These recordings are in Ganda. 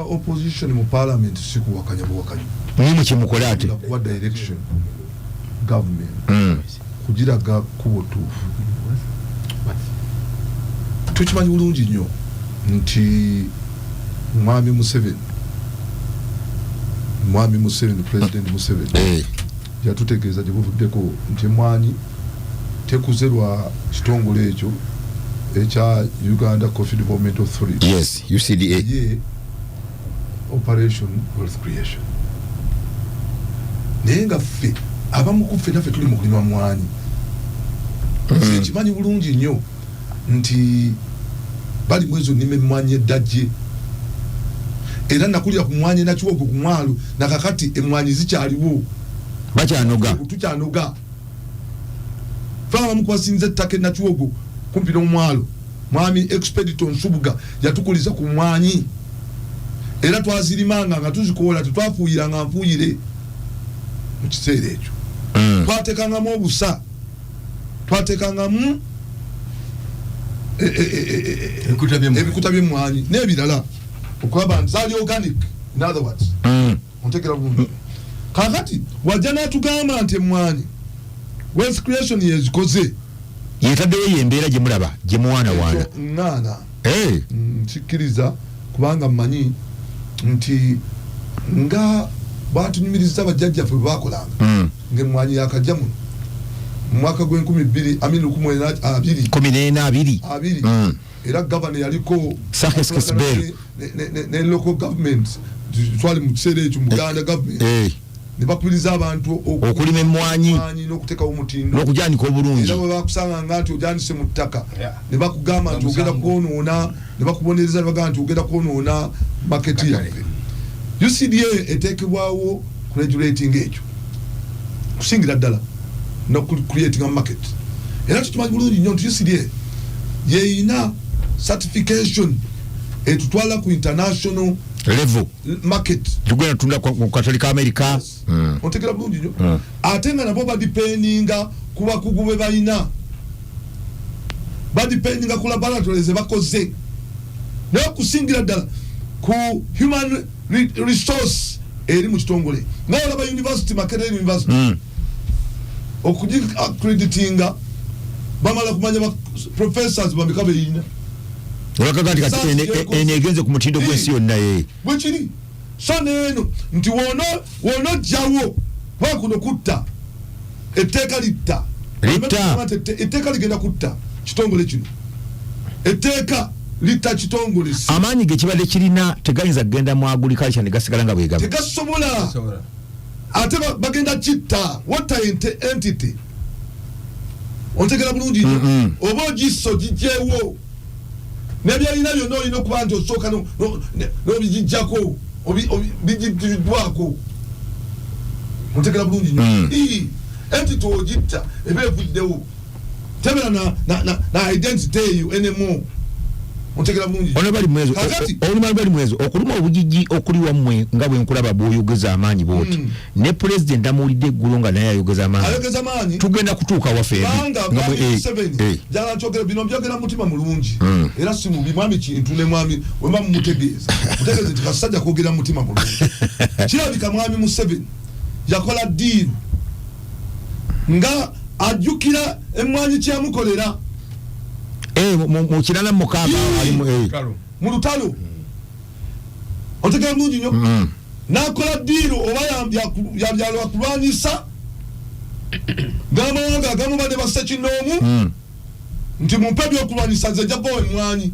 opposition mu parliament siku wakanya. Nini kimukolate? Kuwa direction government. Kugira ga kuotu. Tuchimanyi bulungi nnyo nti Mwami Museveni President Museveni yatutegeeza gye buvuddeko nti emmwanyi tekuzerwa kitongole ekyo ekya Uganda Coffee Development Authority. Yes, UCDA. Ye Operation Wealth Creation. Naye nga ffe abamu ku ffe naffe tuli mu kulima mmwanyi. Kimanyi bulungi nnyo nti Balimwezo nime mmwanyi eddajje. Era nakulira ku mmwanyi nakiwogo ku mwalo nakakati emmwanyi zikyaliwo. Bakyanoga. Tukyanoga. Fama mukwasinze ettaka nakiwogo kumpi n'omwalo. Mwami Expeditor Nsubuga yatukuliza ku mmwanyi. Era twazirimanga nga tuzikola tetwafuuyira nga nfuuyire mu kiseera ekyo. Twatekangamu obusa. Twatekangamu ebikuta by'emmwanyi n'ebirala okulaba nti zaali organic, in other words. Ontekera bulungi. Kakati wajja n'atugamba nti emmwanyi wealth creation yezikoze yetaddeyo yembeera gye mulaba gye muwaanawaana ngana kikkiriza kubanga mmanyi nti nga batunyumiriza bajjajjaffe bwe bakolanga ng'emmwanyi yakajja muno mu mwaka gw'2012 era gavana yaliko ne local government twali mu kiseera ekyo Muganda government ne bakubiriza abantu okulima emmwanyi n'okuteekawo omutindo n'okujaanika obulungi. Era bwe bakusanga nti ojaanise mu ttaka ne bakugamba nti ogenda kwonoona, ne bakubonereza ne bagamba nti ogenda kwonoona maketi yaffe. UCDA eteekebwawo ku regulating ekyo kusingira ddala no creating a market. Era tukimanyi bulungi nnyo nti UCDA yeeyina certification etutwala ku international level market. Tugenda tunda ku katoli ka America. Ontekera bulungi nnyo. Ate nga nabo badipendinga ku bakugu be balina. Badipendinga ku laboratories bakoze. Naye kusingira ddala ku human resource eri mu kitongole. Naye olaba university, Makerere University. Okugi accreditinga bamala kumanya professors bameka beyina. Wakagati kati enegenze ku mutindo gw'ensi yonna ye. Bwe kiri. So neno nti wono jawo wakuno kutta etteeka litta. Etteeka ligenda kutta kitongole kino. Etteeka litta kitongole. Amaanyi ge kibadde kirina tegayinza kugenda mu agriculture ne gasigala nga bwegaba. Tegasobola. Ate bagenda kitta water entity. Ontegera bulungi oba ogisso gijeewo nebyalina byonna olina okuba nti osooka n'obigijjako bijiddwako. Ontegera bulungi entity ogitta eba evuddewo tebera na identity eyo enemo. Ontegera bulungi Balimwezo okuluma obujiji okuli wammwe nga bwe nkulaba bw'oyogeza amaanyi bwoti ne president amuwulidde eggulo nga naye ayogeza amaanyi tugenda kutuuka waffe jala nkyogera bino byogera mutima mulungi era si mubi mwami kintu ne mwami wemba mumutegeeza nti kasajja kwogera mutima mulungi. Kirabika mwami Museveni yakola ddiiru nga ajjukira emmwanyi kyamukolera mu kirala mukaaga mu lutalo. Otegera bulungi nnyo n'akola ddiiru oba yabyalwa kulwanyisa ng'amawanga agamu badde bassekinnoomu nti mumpe byokulwanyisa nze jjagawo emmwanyi.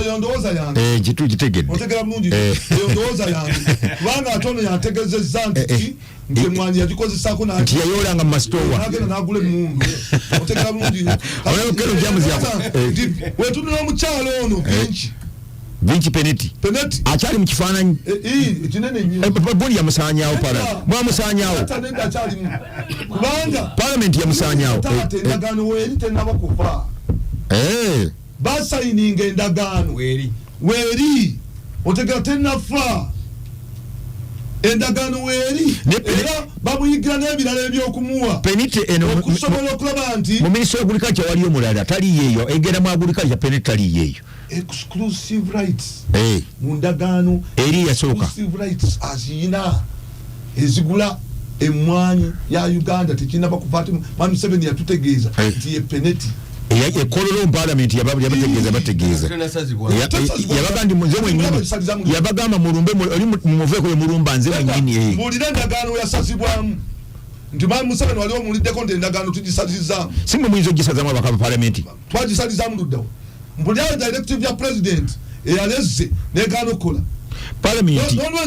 Eyo ndowooza yange gitegedde. Otegera bulungi eyo ndowooza yange kubanga ate ono yantegezezza nti emmwanyi yagikozesaako nti yayoolanga mu masitoowa n'agenda n'agula emmundu. Otegera bulungi wetunula omukyalo ono Vinci Peneti akyali mu kifaananyi kinene nnyo. Bodi yamusaanyaawo mwamusaanyaawo kubanga palamenti yamusaanyaawo endagaano weeri tennaba kufa. Basayininga endagaano weeri otegera tennafa endagaano weeri era bamuyigira n'ebirala ebyokumuwa okusobola okulaba nti mu minisitule agriculture waliyo mulala taliyo eyo egenda mu agriculture Peneti taliyo eyo exclusive rights mundagano eri yasoka exclusive rights azina ezigula emwanyi ya Uganda tekina bakupata Mwami Museveni yatutegeeza nti ye penalty ekololo parliament yabategeeza yabaga ndi muze mwenyini yabagamba mulumbe oli muveko mulumba nze mwenyini mulira ndagano yasazibwamu nti Mwami Museveni wali omuliddeko ndendagano tugisaliza simwe mwizo gisazamu abakaba parliament twagisaliza muluddawo mbuli awo directive ya president eyaleze negano kola parliament ono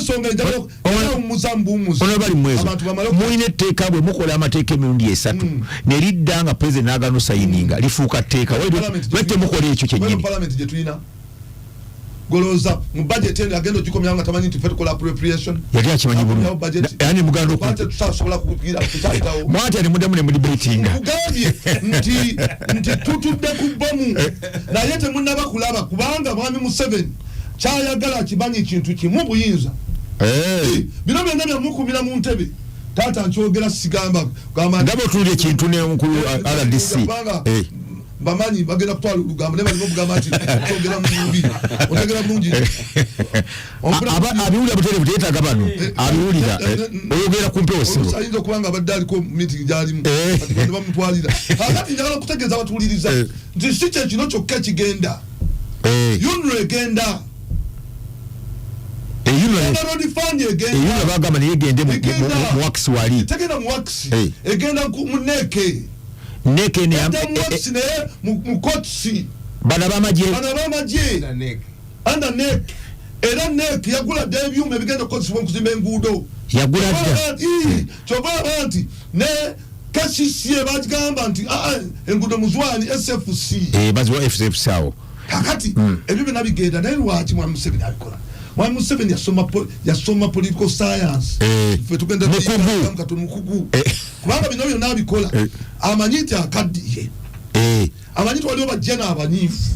Balimwezo muine teka bwe mukola amateeka emirundi esatu nelidda nga president n'agaano sayininga lifuuka tteeka wete mukola ekyo kyennyini parliament gye tulina goloza mu budget eno agenda ogikomyawo nga tamanyi nti fe tukola appropriation yali akimanyi bulungi yani muganda tutasobola kugira kukyalitawo mwati ali muddemu ne mudibatinga kugambye nti tutudde ku bbomu naye temunnaba kulaba kubanga Mwami Museveni kyayagala akimanyi ekintu kimu buyinza bino byonna byamukumira mu ntebe taata nkyogera sigamba ngabo tulira ekintu nenkulu RDC bamanyi bagenda kutwala olugamba ne balimu okugamba nti kyogera mulungi otegera bulungi abiwulira butere buteetaaga bano abiwulira oyogera kumpe osebo ayinza okubanga abadde aliko meeting gyalimu kati bano bamutwalira kakati njagala okutegeeza abatuwuliriza nti si kyekino kyokka kigenda yunro egenda eyuna bagamba neyegende mu wakisi wali tegenda mu wakisi egenda mu neke mukotsi bana bamagye anda nek era nek yagula dde ebyuma ebigenda okukozesebwa mu kuzimba enguudo yagula dda kyova abantu ne KCCA bagamba nti enguudo muzwani SFC baziwa FCFC awo kakati ebyo byonna bigenda naye lwaki Mwami Museveni abikola Mwami Museveni yasoma political science fe tugenda mukugu kubanga bino byonna abikola amanyi nti akaddiye amanyi nti waliwo bajjana abanyiifu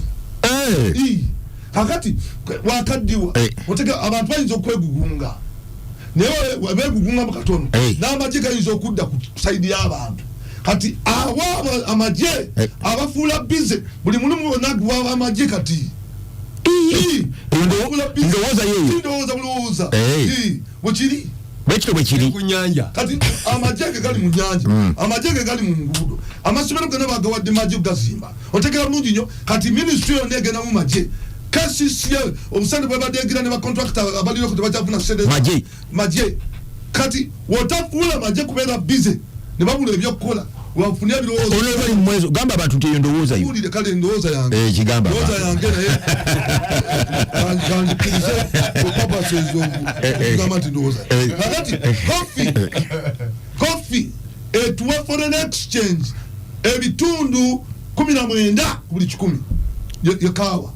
kakati wakaddiwa otega abantu bayinza okwegugunga naye begugunga mu katono n'amagye gayinza okudda ku sayidi y'abantu kati awo amagye abafuula bize buli mulimu wonna agwaba amagye kati ndowooza bwekiri bekito bwekiri ku nyanja kati amajege gali mu nyanja amajege gali mu nguudo amasomero gonna bagawadde majje gazimba otegera bulungi nnyo kati ministry yonna egenda mu majje KCCA obusande bwe badegira ne bacontractor abaliro kuti bajafuna sede majje kati wotafuula majje kubeera bize ne babula ebyokukola wafunia birowoozo ono Balimwezo gamba abantu nti ndowooza yo ulide kale ndowooza yange kigamba ndowooza yange naye kanjikirize papa sezo gamba nti ndowooza kakati coffee etuwa foreign exchange ebitundu 19 buli 10 yo kawa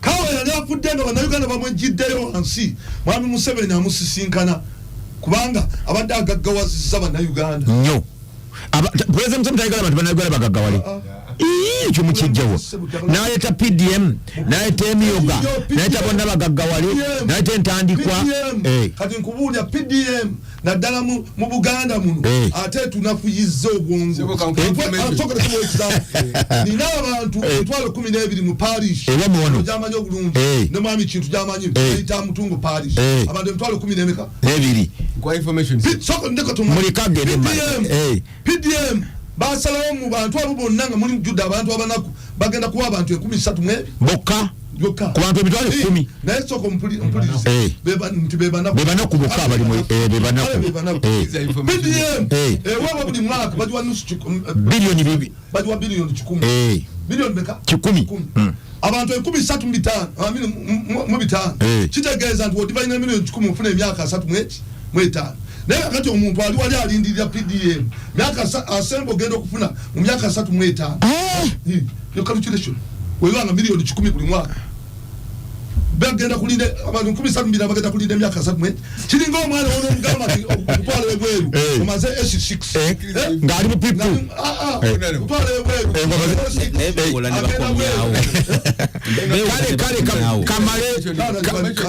kawa yali afudde nga bannayuganda bamwejjiddeyo wansi Mwami Museveni amusisinkana kubanga abadde agaggawazizza bannayuganda nnyo President Museveni tayagala abantu bannayuganda bagaggawale ekyo mukijjawo naleeta PDM naleeta emyoga naleeta bonna bagaggawale naleeta entandikwa kati nkubuulya PDM naddala mu Buganda muno ate tunafuyizza obwongo nina abantu 12 mu parish gyamanyi obulungi ne mwami kintu gyamanyi ayita mutungo parish abantu 12 mulikagere PDM basalawo mu bantu abo bonna nga muli Juda abantu abanaku bagenda kuwa abantu 13 bokka ku bantu emitwalo 10 naye soko mpulirize bebanaku bokka abalimu bebanaku PDM waba buli mwaka bajiwa nusu bilioni bibi bajiwa bilioni 10 bilioni beka 10 abantu 13 kitegeeza nti odivaina milioni 10 mfuna emyaka 3 naye kakati omuntu ali wali alindirira PDM myaka asembo genda okufuna mu myaka 3 yo calculation webanga milioni 10 buli mwaka bagenda kulinda abantu 12 bagenda kulinda emyaka 3 kiringa omwana ono mugamba okutwala ebweru omaze S6 ngali mu pipu okutwala ebweru kale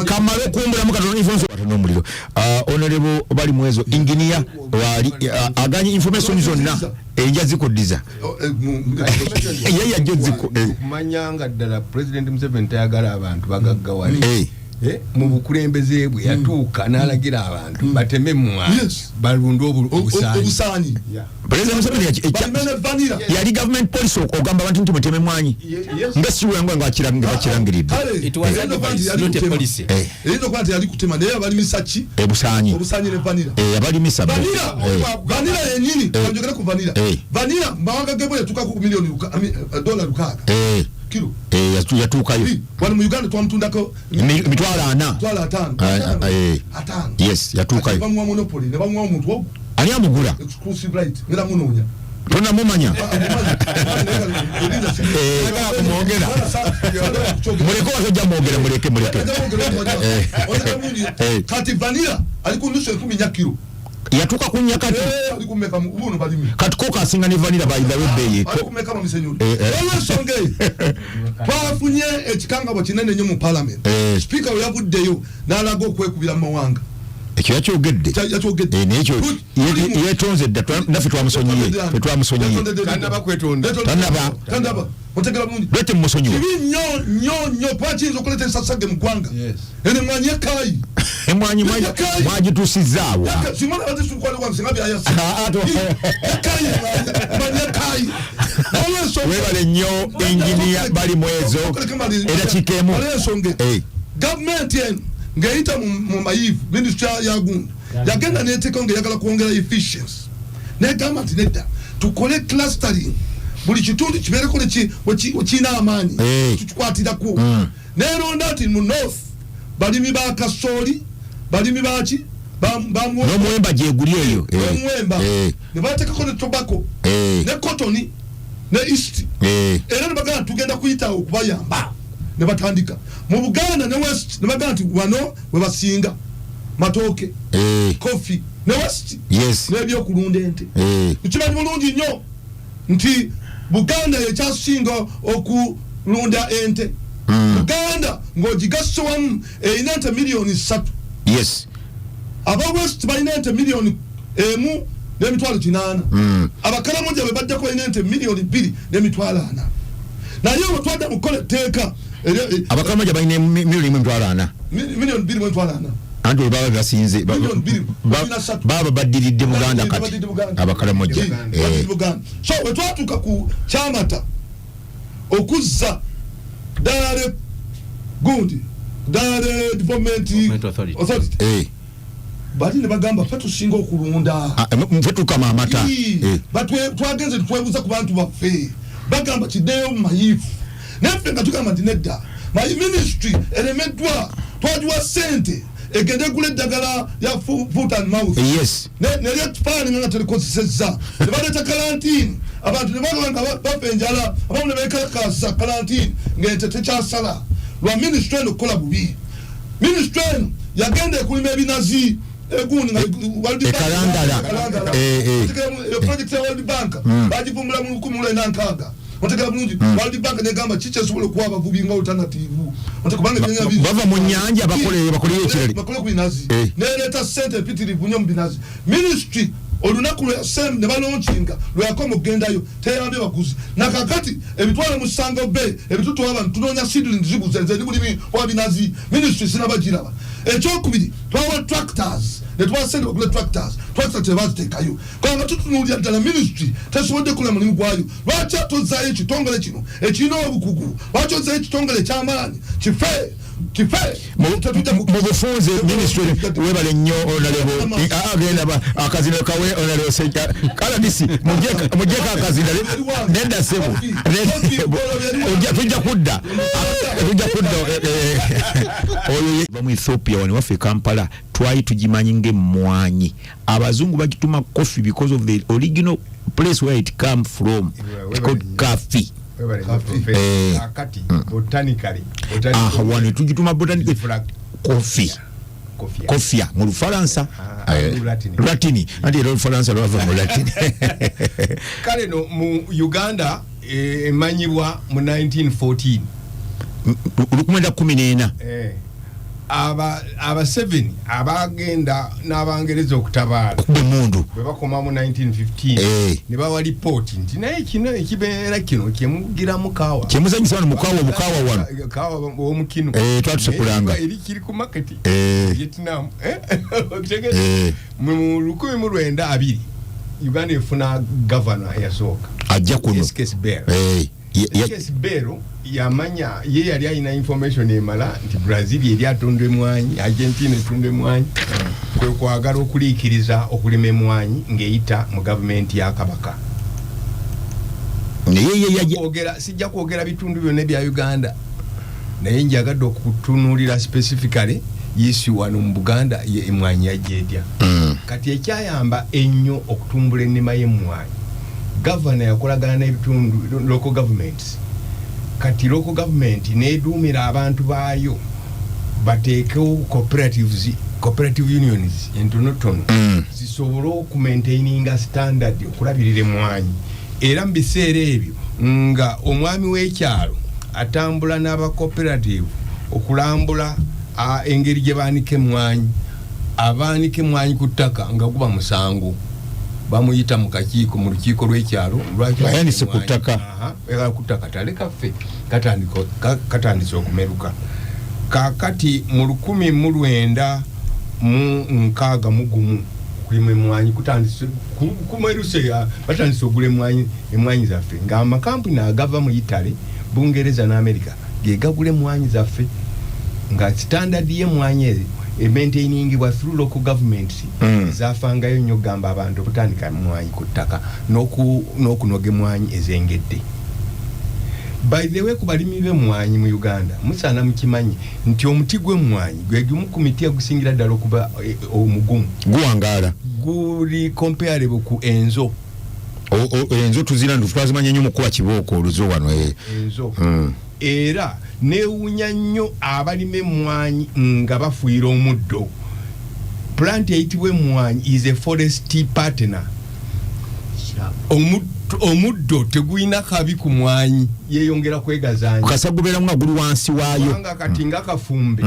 kamale kumbula mu katono influence watono muliro honorable Balimwezo engineer wali aganye information zonna enja zikodiza yeye ajoziko kumanyanga ddala president Museveni tayagala abantu bagaggawale mu bukulembeze bwe yatuuka n'alagira abantu bateme mwa balunda obusaanyi. President Museveni yali government policy ogamba abantu nti muteme mwanyi nga siwe ngo bakirangiridde. It was not a policy. Eno kwante yali kutema naye abalimisa ki obusaanyi ne vanilla abalimisa vanilla yenyini kanjogera ku vanilla mbawanga gebo yatuka ku milioni dola lukaga kilo yatuukayo wali mu Uganda twamutundako mitwalo 5 yes yatuukayo bamwa monopoly ne bamwa omuntu ani amugula exclusive right ngera munonya tona mumanya muleke wasajja mwogera muleke kati vanilla alikundusa 10 kilo yatuka kunya kati alikumeka mubuno balimi kati koka asinga ne vanilla by the way alikumeka mu misenyuli olwo songe twafunye ekikangabwa kinene nnyo mu parliament speaker yavuddeyo n'alaga okwekubira mu mawanga ekyo yakyogedde n'ekyo yetonze dda naffe twamusonyiye tannaba otegera bulungi lwete mumusonyiwa nnyo twakiyinza okuleeta ensasage mu ggwanga ene mwanyi ekayi emwanyi mwagituusizaawo simwana batisukwaliwange singa byayasa webale nnyo engineer Balimwezo era kikeemu gavumenti eno ngeyita mu mayivu ministry ya Gunda yagenda neteekawo ngeyagala kwongera efficiency negamba nti nedda tukole clustering buli kitundu kibeereko wekirina amaanyi tukikwatirako neronda nti mu north balimi ba kasooli balimi baki n'omuwemba gyeguli eyo omuwemba ne bateekako ne tobacco ne cotton ne east era ne bagamba tugenda kuyitawo okubayamba ne batandika mu Buganda ne west ne bagamba nti wano we basinga matooke coffee ne west n'ebyokulunda ente tukimanyi bulungi nnyo nti Buganda yekyasinga okulunda ente Buganda ng'ogigassa wamu erina ente miliyoni 3 aba west balina ente miliyoni 1.8 abakalamoja be bajjako balina ente miliyoni 2.4 naye otwadde mukola etteeka abakalamoja balina miliyoni 1.4 miliyoni 2.4 anti baba basinze baba badiridde Buganda kati abakalamoja so wetwatuuka ku Kyamata okuzza Dale Gundi Dale Development Authority bali ne bagamba patusinga okulunda mfetukama amata twagenze twebuza ku bantu baffe bagamba kideyo mu mayivu naffe nga tugamba nti nedda my ministry eremeddwa twajuwa sente egende gula eddagala ya foot and mouth neryo tufaani nga tulikozesezza ne baleeta karantini abantu ne balanga bafa enjala abamu ne bekalakasa karantini ng'ente tekyasala lwa ministry eno okukola bubi ministry eno yagenda ekulima ebinazi egundi nga project ya World Bank bagivumbula mu 1996 otegera bulungi World Bank negamba kiche sobola okuwa abavubi nga alternative otekubanga bava mu nyanja bakole ekirali bakole ku binazi nereta sente pitirivu nnyo mu binazi ministry olunaku lwa sem ne balonkinga lwakoma okugendayo teyambye baguzi nakakati ebitwala mu Sango Bay ebitutu abantu tunoonya seedling ziguze nze ndibulimi wa binazi ministry sinabagiraba ekyokubiri twawa tractors ne twasende bakule tractors tebaziteekayo kubanga tutunuulira ddala ministry tesobodde kukola mulimu gwayo lwaki atozaayo ekitongole kino ekirina obukugu lwaki ozaayo ekitongole ekyamaanyi kife mu bufunze ministry webale nnyo onalebo agenda akazina kawe onalebo sejja kalabisi mujeka akazina nenda sebo tujja kudda oyo mu Ethiopia wani waffe Kampala twali tugimanyi ng'emmwanyi abazungu bagituma coffee because of the original place where it come from. It's called coffee. Akati botanically wano tujituma botanically coffee mu Lufalansa Latini andi ero Lufalansa lwava mu Latini kale no mu Uganda emanyibwa mu 1914 olukumenda 14 aba 7 abagenda n'abangereza okutabaala mundu bwe bakoma mu 1915 ne bawa report nti naye kino ekibeera kino kyemugira mukawa kyemuzanyisa wano mukawa wano kawa omukino twatusekulanga eri kiri ku market Vietnam mu 1920 Uganda efuna governor eyasooka ajja kuno Bero yamanya ye yali alina information emala nti Brazil yali atunda emwanyi, Argentina etunda emwanyi, kwe kwagala okuliikiriza okulima emwanyi ng'eyita mu government ya Kabaka. Sijja kwogera bitundu byonna bya Uganda naye njagadde okutunuulira specifically yisi wano mu Buganda ye emwanyi yajeetya. Kati ekyayamba ennyo okutumbula ennima y'emwanyi, governor yakolagana n'ebitundu local governments. Kati local government needumira abantu baayo bateekewo cooperative unions entonotono zisobole okumaintaininga standard okulabirira emwanyi. Era mu biseera ebyo nga omwami w'ekyalo atambula n'aba cooperative okulambula engeri gye baanika emwanyi, abaanika emwanyi ku ttaka nga guba musango bamuyita mu kakiiko mu lukiiko lw'ekyalo lwakiyanise ku ttaka kutaka tale kaffe katandise okumeruka. Kakati mu 1961 kulima emwanyi kutandise kumeruse batandise ogula emwanyi zaffe nga amakampuni agava mu Italy, Bungereza n'Amerika gegagula emwanyi zaffe nga standard y'emwanyi maintaining through local governments zafangayo nnyo gamba abantu okutandika emwanyi ku ttaka n'okunoga emwanyi ezengedde. By the way, ku balimi b'emwanyi mu Uganda musaana mukimanyi nti omuti gw'emwanyi gwe gumu ku miti egusingira ddala okuba omugumu, guwangaala, guli comparable ku enzo. Enzo tuzira twazimanya nnyo mu kuba kibooko oluzo wano enzo. Era neewunya nnyo abalima emwanyi nga bafuuyira omuddo. Plant eyitibwa emwanyi is a forest partner. Omuddo teguyina kabi ku mwanyi, yeeyongera kwegazaanya kasa gubeera nga guli wansi waayo nga kati nga kafumbe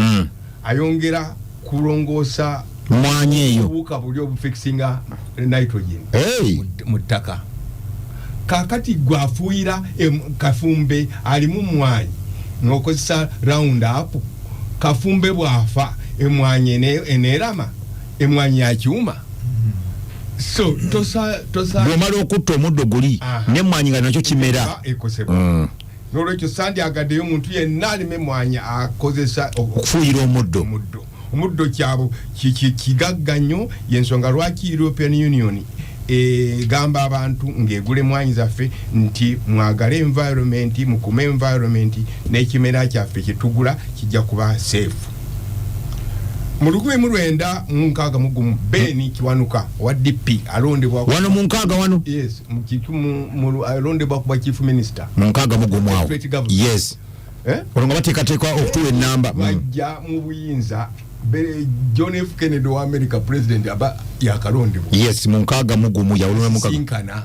ayongera kulongoosa mwanyi eyo obuwuka buli obufixinga nitrogen mu ttaka. Kakati gwafuuyira kafumbe alimu mwanyi n'okozesa round up, kafumbe bwafa emwanyi enerama, emwanyi yakyuma. So tosa bw'omala okutta omuddo guli n'emwanyi nga nakyo kimera ekosebwa. N'olwekyo sandyagaddeyo omuntu yenna alima emwanyi akozesa okufuuyira omuddo. Omuddo kyabo kigagga nnyo, y'ensonga lwaki European Union gamba abantu ng'egula emwanyi zaffe nti mwagale environment, mukume environment, n'ekimera kyaffe kye tugula kijja kuba safe. Mu 1961 Beni Kiwanuka wa DP alondebwa wano mu nkaaga wano, yes, alondebwa kuba chief minister mu nkaaga mugumu awo, yes, olonga bateekateekwa okutuwa ennamba bajja mu buyinza. John F. Kennedy wa America president aba yakalondebwa, yes, mu nkaaga mugumu yawulwa mu nkaaga sinkana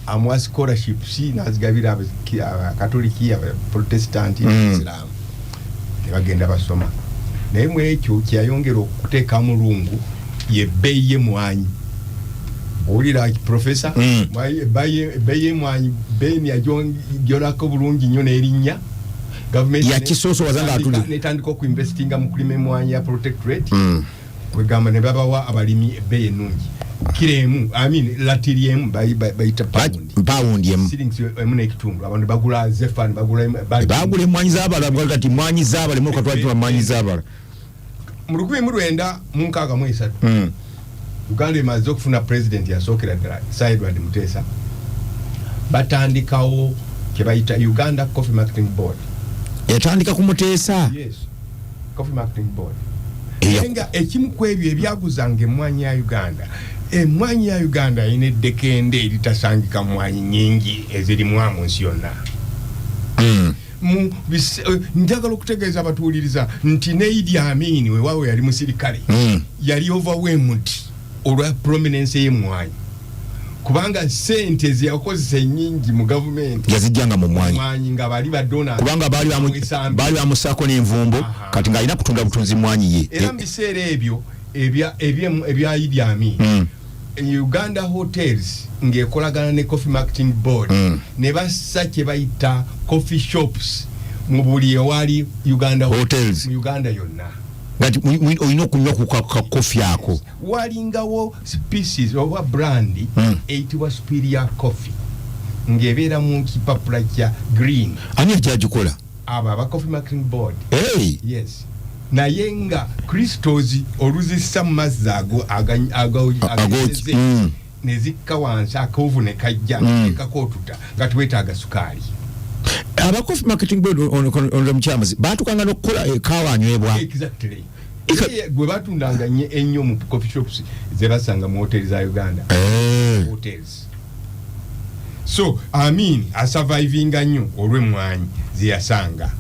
amwa scholarships nazigabira abakatoliki, abaprotestanti n'Islam bagenda basoma. Naye mu ekyo kyayongera okuteeka mulungu ye bbeeyi y'emwanyi. Owulira professor bbeeyi y'emwanyi Beni yagyolako bulungi nnyo n'erinnya government yakisoosowaza ng'atuli netandika okuinvestinga mu kulima emwanyi ya protectorate. Kwegamba ne babawa abalimi ebbeeyi ennungi kiremu, latiri emu bayita pawundi emu n'ekitundu. Abantu bagula zefan bagula emwanyi z'abala kati emwanyi z'abala mu katwalira emwanyi z'abala. Mu 1963 Uganda emaze okufuna president yasookera ddala Edward Muteesa, batandikawo kye bayita Uganda Coffee Marketing Board. Yatandika ku Muteesa? Yes, Coffee Marketing Board. Nga ekimu ku ebyo ebyaguzanga emwanyi ya Uganda, emwanyi ya Uganda ayina eddekende eritasangika mwanyi nyingi ezirimu mu nsi yonna. Njagala okutegeeza abatuuliriza nti ne Idi Amin weewaawe yali musirikale yali overwhelmed olwa prominence y'emwanyi. kubanga sente ziyakozesa ennyingi mu gavumenti yazijjanga mu mwanyi nga bali badona kubanga baali bamusaako n'envumbo kati ng'alina kutunda butunzi mwanyi ye era mu biseera ebyo ebya Idi Amin Uganda Hotels ng'ekolagana ne Coffee Marketing Board ne bassa kye bayita coffee shops mu buli ewali Uganda Hotels mu Uganda yonna ngati olina okunywa ku kakofi ako walingawo species oba brand eyitibwa Superior Coffee ng'ebeera mu kipapula kya green ani akyagikola aba Coffee Marketing Board yes naye nga crystals oluzisa mu mazzi ago nezikka wansi akoovu ne kajja nekakootuta nga tuwetaaga sukaali aba Coffee Marketing Board on mukyamazi batukanga n'okukola kawa anywebwa exactly gwe batundanga ennyo mu coffee shops ze basanga mu hotels za Uganda hotels so Amin asurvivinga nnyo olw'emmwanyi ze yasanga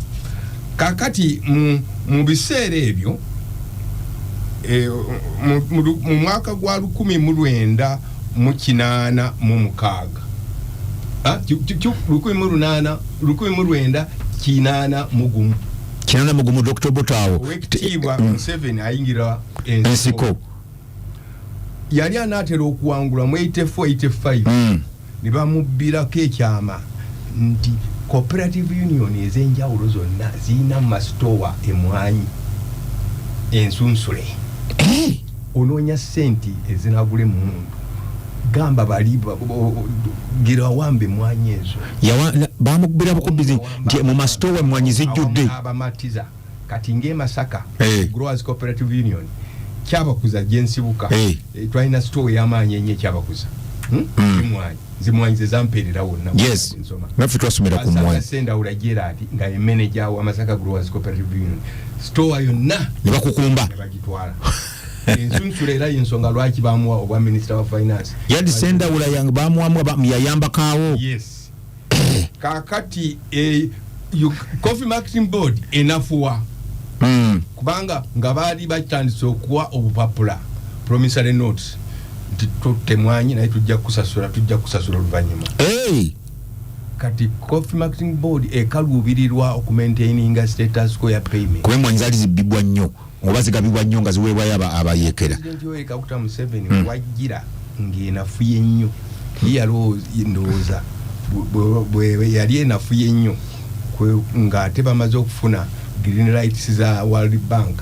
kakati mu biseera ebyo mu mwaka gwa 1986 mugumu Dr. Botawo wekitiibwa Museveni ayingira ensiko yali anaatera okuwangula mu 84-85 ne bamubbirako ekyama nti cooperative union ez'enjawulo zonna zirina mu masitowa emwanyi ensunsule onoonya senti ezinagula emundu gamba bali gira wambe mwanyi ezo bamukubira bukubizi nti mu masitowa emwanyi zijjudde abamatiza kati ng'emasaka Growers Cooperative Union kyabakuza gyensibuka twalina sitowa ey'amaanyi ennyo ekyabakuza zimwanyi zezamperera wonna yes naffe twasomera ku mwanyi Sendawula Gerard nga ye manager wa Masaka Growers Cooperative Union store yonna ne bakukumba ne bagitwala ensunsula era y'ensonga lwaki bamuwa obwa Minister of Finance yadi Sendawula yange bamuwamu yayamba kaawo yes kakati Coffee Marketing Board enafuwa kubanga nga baali batandise okuwa obupapula promissory notes temwanyi naye tujja kusasula oluvannyuma kati Coffee Marketing Board ekaluubirirwa okumaintaininga status quo ya payment kuba emwanyi zaali zibbibwa nnyo oba zigabibwa nnyo nga ziweebwayo abayeekera Kaguta Museveni wajjira ng'enafuye nnyo ndowooza bwe yali enafuye nnyo ng'ate bamaze okufuna green rights za World Bank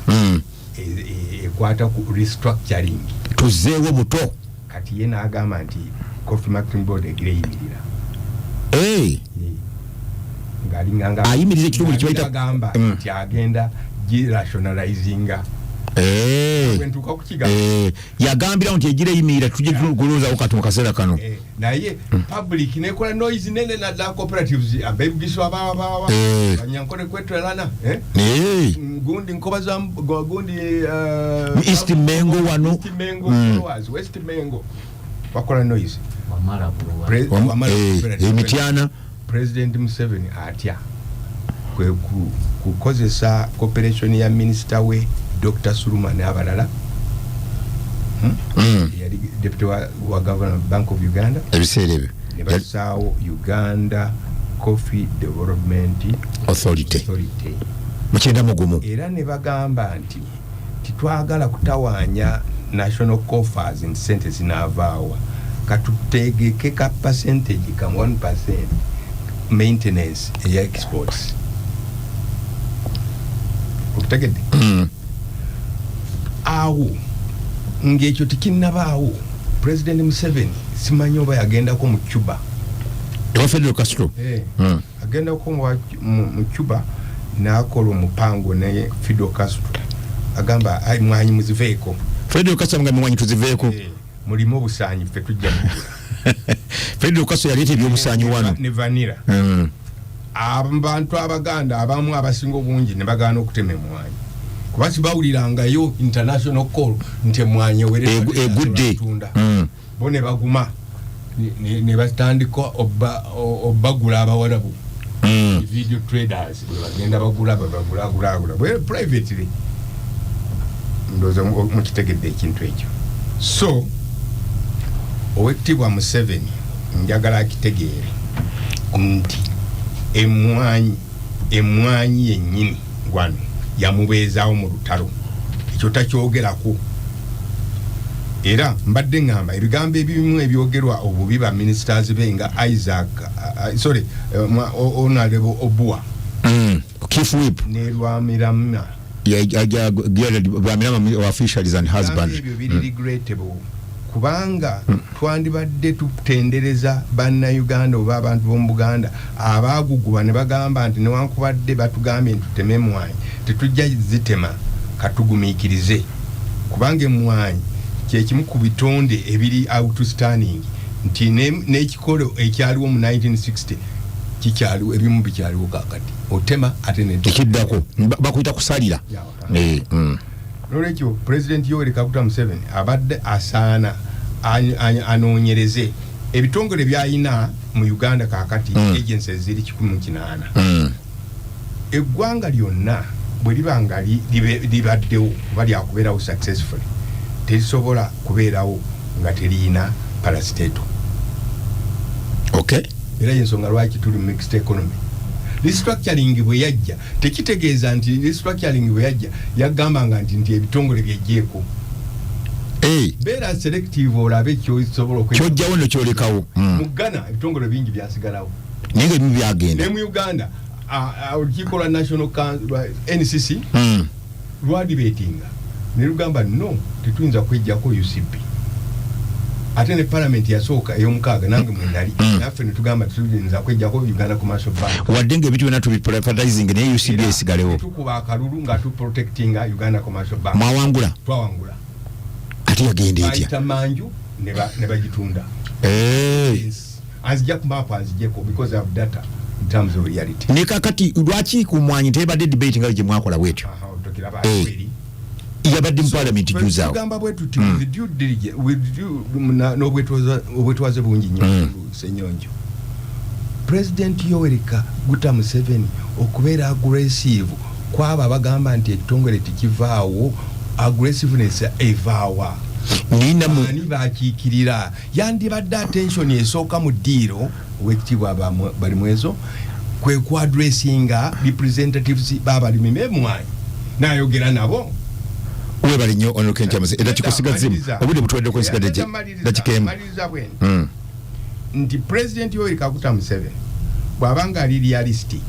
ekwata ku restructuring tuzeewo buto kati ye n'agamba nti Coffee Marketing Board egira eyimirira ng'alinganga ayimiriza ekitongole kye bayita agamba nti agenda girationalizinga bwentuuka ku kigambo yagambirawo nti egira eyimirira tujje tulowoozawo kati mu kaseera kano naye public nekola noise nene na cooperatives abebugiswa abawa banyankole kwetwelana gundi nkobaza gundi East Mengo wano East Mengo West Mengo bakola noise emityana President Museveni atya kwe kukozesa cooperation ya minister we Dr. Suluma n'abalala yali deputy wa governor Bank of Uganda ebiseera ebyo ne basaawo Uganda Coffee Development Authority mukyenda mugumu era ne bagamba nti titwagala kutawaanya national coffers nti sente zinaavaawa katutegeke ka percentage ka 1% maintenance eya exports okutegedde awo ng'ekyo tekinnabaawo President Museveni simanyi oba yagendako mu Cuba ewa Fidel Castro agendako mu Cuba n'akola omupango ne Fidel Castro agamba mwanyi muziveeko Fidel Castro nga mwanyi tuziveeko mulimu obusaanyi ffe tujja mugula Fidel Castro yaleeta ebyobusaanyi wano ne vanira abantu Abaganda abamu abasinga obungi ne bagaana okutema emwanyi kuba kibawulirangayo international call nti emwanyi egudde bo ne baguma ne batandika obbagula abawarabu video traders bagenda bagula privately ndoza mukitegedde ekintu ekyo so Owektibwa Museveni njagala akitegeere nti emwanyi yennyini gwano yamubeezaawo mu lutalo ekyo takyogerako era mbadde ngamba ebigambo ebimu ebyogerwa obubi ba ministers benga Isaac Honorable Obua Chief Whip ne Lwamirama officials and husband ebyo biri regrettable kubanga twandibadde tutendereza bannayuganda oba abantu b'omu Buganda abaaguguba ne bagamba nti newankubadde batugambye ntuteme emmwanyi tetujja zitema katugumiikirize kubanga emmwanyi kyekimu ku bitonde ebiri outstanding nti n'ekikolo ekyaliwo mu 1960 kikyaliwo ebimu bikyaliwo kakati otema ate nekiddako bakuyita kusalira nolwekyo President Yoweri Kaguta Museveni abadde asaana anoonyereze ebitongole byayina mu Uganda kakati agencies ziri 18 eggwanga lyonna bwe libanga libaddewo oba lyakubeerawo successfully terisobola kubeerawo nga terina parastato. Okay. Era yensonga lwaki tuli mixed economy. Restructuring bwe yajja tekitegeeza nti restructuring bwe yajja yagambanga nti ebitongole byejjeeko. Beera selective olabe ky'osobola kyojjawo ne kyolekawo. Mu Ghana ebitongole bingi byasigalawo. Naye ebimu byagenda. Ne mu Uganda olukiiko lwa National NCC lwadibetinga ne lugamba no tetuyinza kwejjako UCP. Ate ne parliament yasooka ey'omukaaga nange mwe nali naffe ne tugamba tetuyinza kwejjako Uganda Commercial Bank. Wadde ng'ebintu byonna tubiprivatizing naye UCP esigalewo. Tukuba akalulu nga tuprotectinga Uganda Commercial Bank. Mwawangula? Twawangula. Ate yagenda etya? Bayita manju ne bagitunda. Anzijja ku map anzijjeko because of data in terms of reality. Ne kakati lwaki ku mwanyi tebadde debate nga gye mwakola bwetyo? Yabadde mu parliament juuzaawo. Tugamba bwe tuti with due diligence n'obwetwaze bungi nnyo Ssenyonjo. President Yoweri Kaguta Museveni okubeera aggressive kwaba bagamba nti ekitongole tekivaawo aggressiveness evaawa. Ani bakiikirira yandibadde attention esooka mu ddiiro owekitiibwa Balimwezo kwe kuadressinga representatives b'abalimi b'emmwanyi n'ayogera nabo. Webali nnyo ono kenkyamuse era kikusigazimu obudde butuweddeko ensigadde dakikemu nti President Yoweri Kaguta Museveni bw'abanga ali realistic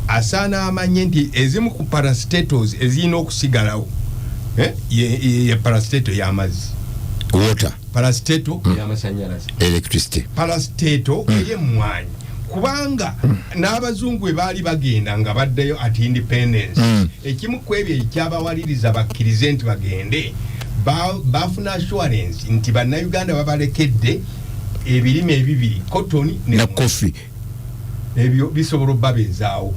asaana amanye nti ezimu ku parastatals ezirina okusigalawo ye parastato y'amazzi water parastato y'amasanyalaze electricity parastato ey'emmwanyi kubanga n'abazungu bwe baali bagenda nga baddeyo at independence ekimu ku ebyo ekyabawaliriza bakkirize nti bagende bafuna assurance nti bannayuganda babalekedde ebirime ebibiri cotton na coffee ebyo bisobola obbabeezaawo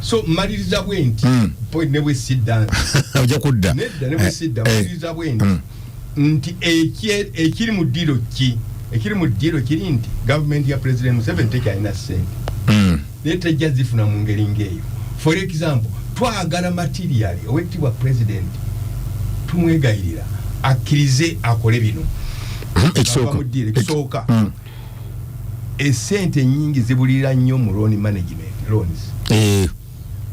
so maliriza bwe nti point ne bwe sidda ojja kudda nedda ne bwe sidda maliriza bwe nti ekiri mu ddiiro ekiri mu ddiiro kiri nti government ya President Museveni tekyalina ssente naye tejja zifuna mu ngeri ng'eyo. For example twagala material owekitiibwa President tumwegayirira akkirize akole bino ekisooka essente nyingi zibulira nnyo mu loan management loans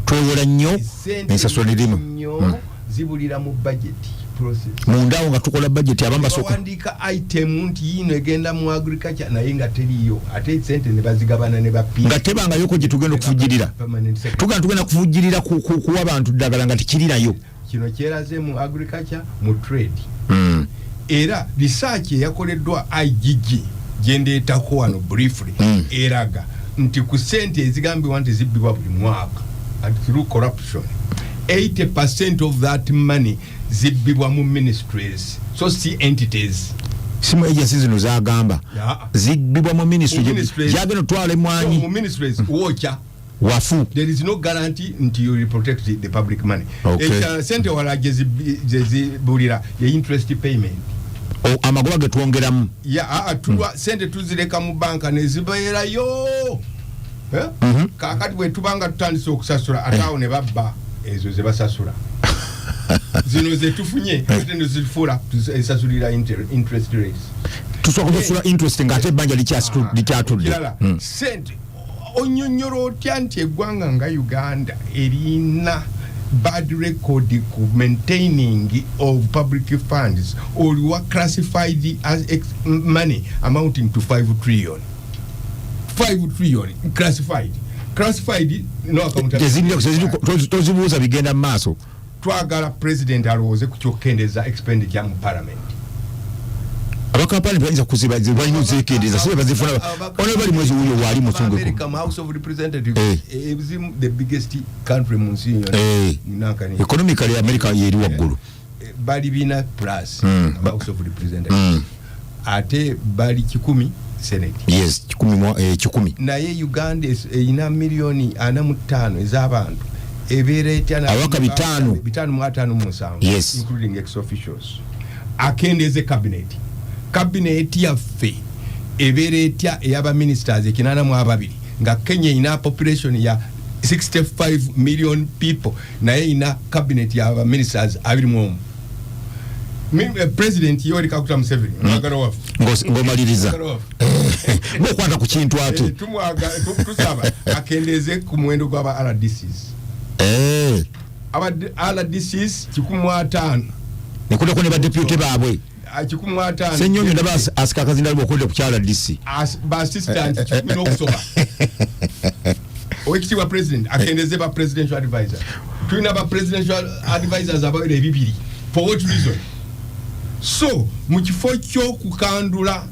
twewola nnyo ensasula erimu zibulira mu budget process mundawo nga tukola budget abamba soko wandika item nti yino egenda mu agriculture naye nga teriyo ate sente ne bazigabana ne bapinga nga tebanga yoko gye tugenda okuvujjirira tugenda kuvujjirira kuwa abantu ddagala nga tikirirayo kino kyeraze mu agriculture mu trade era research eyakoleddwa IGG gyendeetako wano briefly eraga nti ku sente ezigambibwa nti zibbibwa buli mwaka through corruption 80% of that money zibbibwa mu ministries so see entities simu agencies zino zagamba zibbibwa mu ministry jageno twale mwanyi mu ministries wocha wafu there is no guarantee until you protect the public money sente wala jezibulira ye interest payment amagoba getwongeramu tuwa sente tuzireka mu banka nezibeerayo kakati bwe tubanga tutandise okusasula ataawo ne babba ezo ze basasula zino ze tufunye ate ne zifuula esasulira interest rates tusobola kusula interesting ate banja likyatudde sente onyonyoro otya nti eggwanga nga Uganda erina bad record ku maintaining of public funds or were classified as money amounting to 5 trillion classified no accountability tozibuuza bigenda mu maaso twagala president alowooze ku kyokendeza expenditure mu parliament abakampani bayinza kuziba zibwanyu zekendeza sibe bazifuna ono bali mwezi uyo wali musungeko America House of Representatives is the biggest country mu nsi yonna economically America yeri waggulu bali bina plus House of Representatives ate bali 10 Senate yes 10 naye Uganda ina milioni 45 ez'abantu eberetana awaka bitano yes including ex officials akendeze cabinet yaffe eberetya eyaba ministers ekinana mu ababiri nga Kenya ina population ya 65 million people naye ina cabinet ya ministers abiri mu president Yoweri Kaguta Museveni mwagala wafu ngomaliriza mwokwata ku kintu ate tusaba akendeze ku mwendo gw'aba RDCs aba RDCs 15 nekudeko ne ba deputy baabwe 15 senyonyo ndaba asika kazi ndali bokonde ku kyala DC ba assistant 10 okusoba oekitiwa president akendeze ba presidential advisor tuina ba presidential advisors ababiri ebibiri for what reason so mu kifo ky'okukandula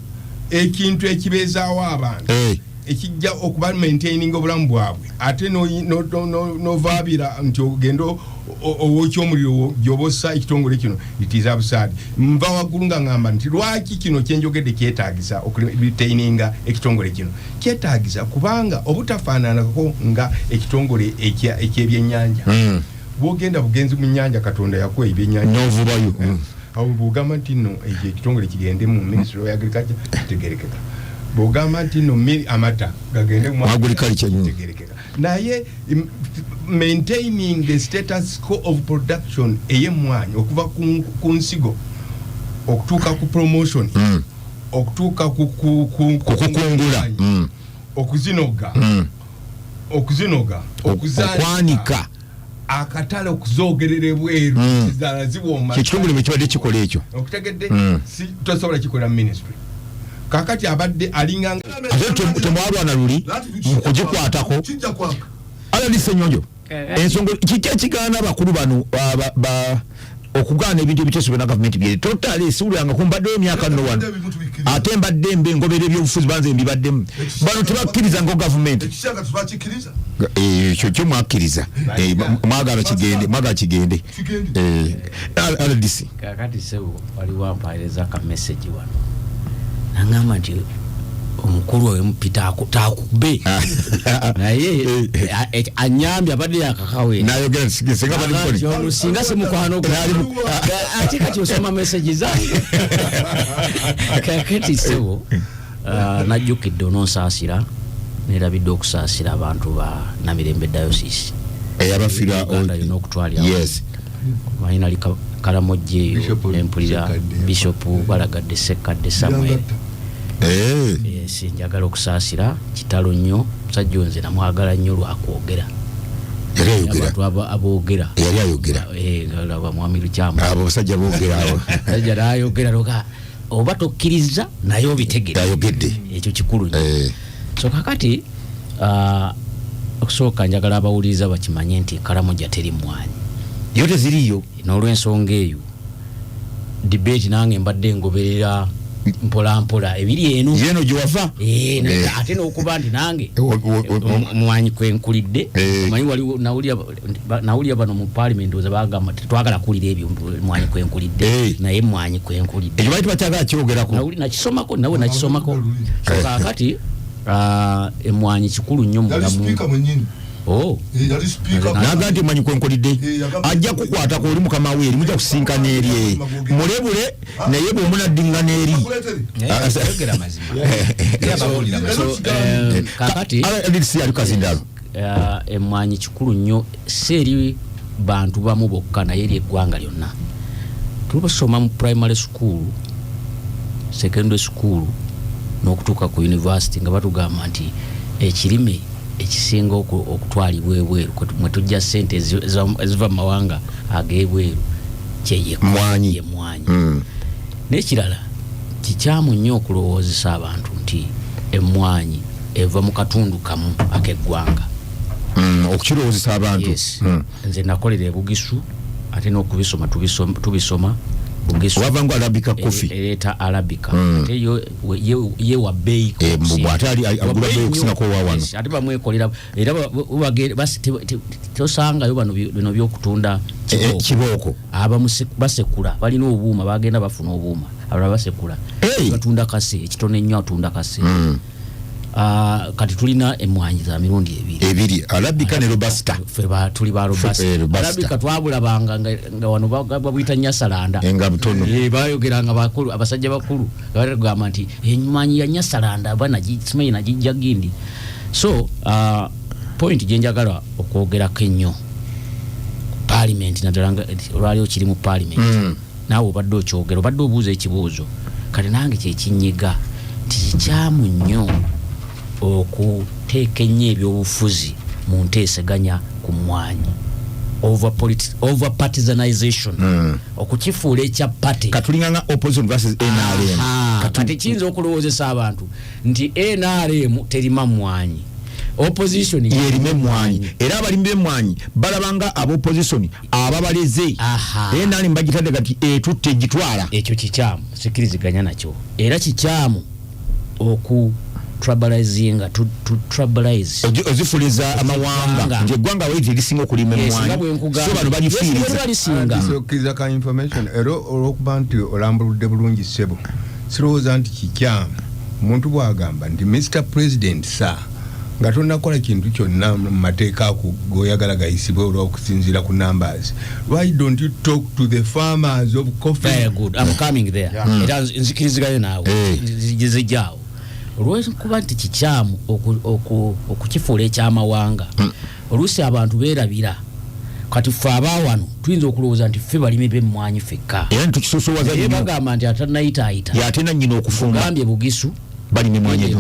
ekintu ekibeezaawo abantu ekijja okuba maintaining obulamu bwabwe ate novaabira nti ogendo owokyomuliro gyobosa ekitongole kino it is absurd mva waggulu nga ngamba nti lwaki kino kyenjogedde kyetaagisa okuretaininga ekitongole kino kyetaagisa kubanga obutafaananako nga ekitongole ekyebyennyanja bwogenda bugenzi mu nnyanja Katonda yakuwa ebyennyanja novubayo awo bwogamba nti nno ekitongole kigende mu Ministry of Agriculture tegerekeka bwogamba nti nno amata gagende mu agriculture tegerekeka naye maintaining the status quo of production ey'emmwanyi okuva ku nsigo okutuuka ku promotion okutuuka ku kukungula okuzinoga okwanika akatale okuzogerera ebweru zizala ziwoma ekitongole mekibadde kikola ekyo okutegedde si tosobola kikola ministry kakati abadde alinganga ate temwalwana luli mukugikwatako alali senyonjo ensonga kigaana abakulu bano okugaana ebintu ebiteesobwa na gavumenti byere totale esiwuliranga kumbaddeyo emyaka nno wano ate mbadde mbe ngobera ebyobufuzi banze mbibaddemu bano tebakkiriza ngo gavumenti ekyo kyo mwakkiriza mwagala kigende RDC kakati sewo waliwo ampaereza ka message wano nangamba nti omukulu we mpita takube naye anyambye abadde yakakawe nayogera singa bali mukoni singa se mukwano ate kati osoma message zange kakati sewo najjukidde onosaasira nerabidde okusaasira abantu ba Namirembe diocese abafira olina okutwalira yes mayina Kalamojje empulira Bishop Balagadde Sekadde Samuel yes njagala okusaasira kitalo nnyo musajja nze namwagala nnyo lwakwogera aboogera yali ayogera galaba mwami Lukyama abo basajja boogera abo sajja ayogera loka oba tokkiriza naye obitegera ayogedde ekyo kikulu nnyo so kakati okusooka njagala abawuliriza bakimanye nti Kalamojja teri mmwanyi yote ziriyo n'olw'ensonga eyo debate nange mbadde ngoberera mpola ebiri eno yeno gyewava ate n'okuba nti nange mwanyi kwenkulidde manyi waliwo nawulira bano mu parliament oza bagamba tetwagala kuwulira ebyo mwanyi kwenkulidde naye mwanyi kwenkulidde ekyo bali tebakyagala kyogerako nakisomako nawe nakisomako so kakati emwanyi kikulu nnyo mu bulamu naga nti manyi kwenkolidde ajja kukwatako oli mukama we eri mujja kusinkana eri mulebule naye bwomunaddingana eri kakati alikazindalo emwanyi kikulu nnyo si eri bantu bamu bokka naye eri eggwanga lyonna tubasoma mu primary school secondary school n'okutuuka ku university nga batugamba nti ekirime ekisinga okutwalibwa ebweru mwe tujja ssente eziva mu mawanga ag'ebweru kyeye mwanyi. N'ekirala kikyamu nnyo okulowoozesa abantu nti emmwanyi eva mu katundu kamu ak'eggwanga. Okukirowoozesa abantu. Nze nakolera e Bugisu ate n'okubisoma tubisoma Bugisu wavanga Arabica coffee eta Arabica ate ye wa bei bwatali agula bei okusinga ko wawano ate bamwekolera era ubagere basi tosanga yo bino byokutunda kiboko aba basekula balina obuuma bagenda bafuna obuuma abala basekula batunda kase ekitone nnyo atunda kase kati tulina emmwanyi za mirundi ebiri Arabica ne Robusta feba tuli ba Robusta Arabica twabulabanga nga wano babuyita nyasalanda enga butono bayogeranga bakulu abasajja bakulu bagamba nti emmwanyi ya nyasalanda bana gitsime na jijja gindi. So point gyenjagala okwogerako ennyo parliament nadalanga olwaliwo kiri mu parliament naawe obadde okyogera obadde obuuza ekibuuzo kati nange kyekinyiga tikikyamu nnyo okuteeka ennyo ebyobufuzi mu nteeseganya ku mmwanyi over partisanization okukifuula ekya party katulinganga opposition versus NRM kati kiyinza okulowoozesa abantu nti NRM terima mmwanyi opposition yerime mmwanyi era abalimi b'emmwanyi balabanga ab'opposition ababaleze NRM bagitadde kati etutte gitwala. Ekyo kikyamu sikiriziganya nakyo era kikyamu tribalizinga to tribalize ozifuliza amawanga nje gwanga wezi lisinga kulima mmwanyi so bano bagifiriza so kiza ka information ero okubanti olambuludde bulungi sebo sirowooza nti kikyamu omuntu bwagamba nti Mr. President sir nga tonakola kintu kyonna mu mateeka goyagala gayisibwe olw'okusinziira ku numbers. Why don't you talk to the farmers of coffee? Very good, I'm coming there. Era nzikirizigayo naawe zijjaawo olwezi kuba nti kikyamu okukifuula ekyamawanga oluusi abantu beerabira kati ffe abaawano tuyinza okulowooza nti ffe balimi b'emmwanyi fekka era ntukisoosowaza nnyo bagamba nti atanayitaayita y'ate nannyina okufumba gambye Bugisu balime mmwanyi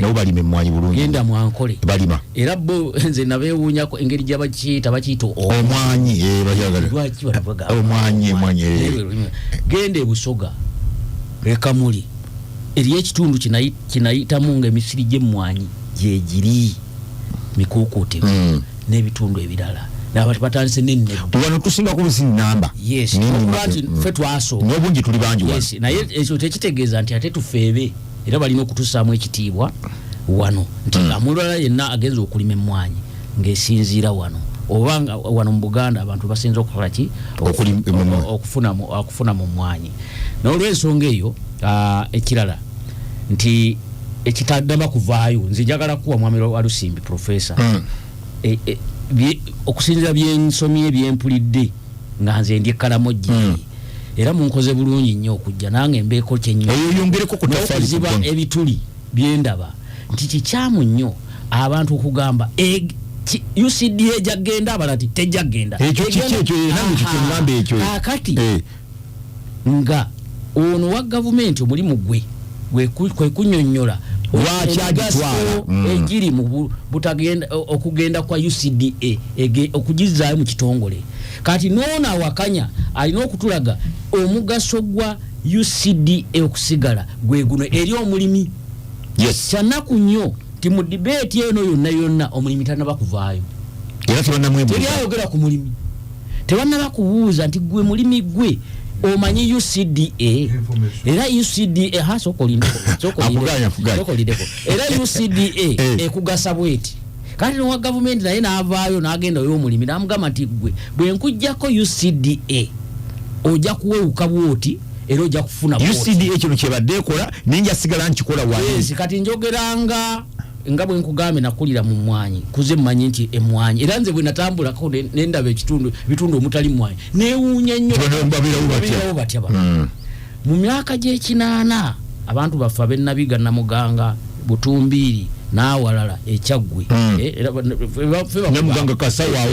nabo balime mmwanyi bulungi genda mwankole balima era bo nze nabeewuunyako engeri gye bakiyita omwanyi bajagala omwanyi genda e Busoga ekamuli eri ekitundu kinayitamu ng'emisiri gy'emmwanyi gyegiri mikuukuute n'ebitundu ebirala n'abantu batandise n'ennedda wano tusinga kubusi namba okubanti ffe twasooka n'obungi tuli bangi naye ekyo tekitegeeza nti ate tufeebe era balina okutussaamu ekitiibwa wano nti amulwala yenna agenza okulima emmwanyi ng'esinziira wano obanga wano mu Buganda abantu basinza okukola ki okufuna mu mmwanyi n'olw'ensonga eyo ekirala nti ekitaddama kuvaayo nze njagala kuwa mwami wa Lusimbi professor okusinziira byensomye byempulidde nga nze ndi Kalamoji era munkoze bulungi nnyo okujja nange mbeeko kyenyo oyongereko kuziba ebituli byendaba nti kikyamu nnyo abantu okugamba UCDA jagenda abalati tejagenda ekyo nange kikimwambe ekyo akati nga ono wa gavumenti omulimu gwe kunyonnyola lwakyagitwala egiri mu butagenda okugenda kwa UCDA okugizaayo mu kitongole kati noona awakanya alina okutulaga omugaso gwa UCDA okusigala gwe guno eri omulimi kyanaku nnyo ti mu debate eno yonna omulimi tanaba kuvaayo era tebannayogera ku mulimi tebannaba kubuuza nti gwe mulimi gwe omanyi UCDA era UCDA sokolindeko era UCDA ekugasa bweti kati no government naye naavaayo n'agenda y'omulimi n'amugamba nti gwe bwe nkujjako UCDA ojja kuwewuka bwoti era ojja kufuna UCDA kino kyebadde ekola ninja sigala nkikola wali kati njogeranga nga bwe nkugambe nakulira mu mmwanyi kuze mmanyi nti emmwanyi era nze bwe natambulako n'endaba bitundu omutali mmwanyi neewuunya nnyo babirawo batya mu myaka gy'ekinaana abantu baffe abennabiga Namuganga Butumbiiri n'awalala Ekyaggwe Namuganga Kasawa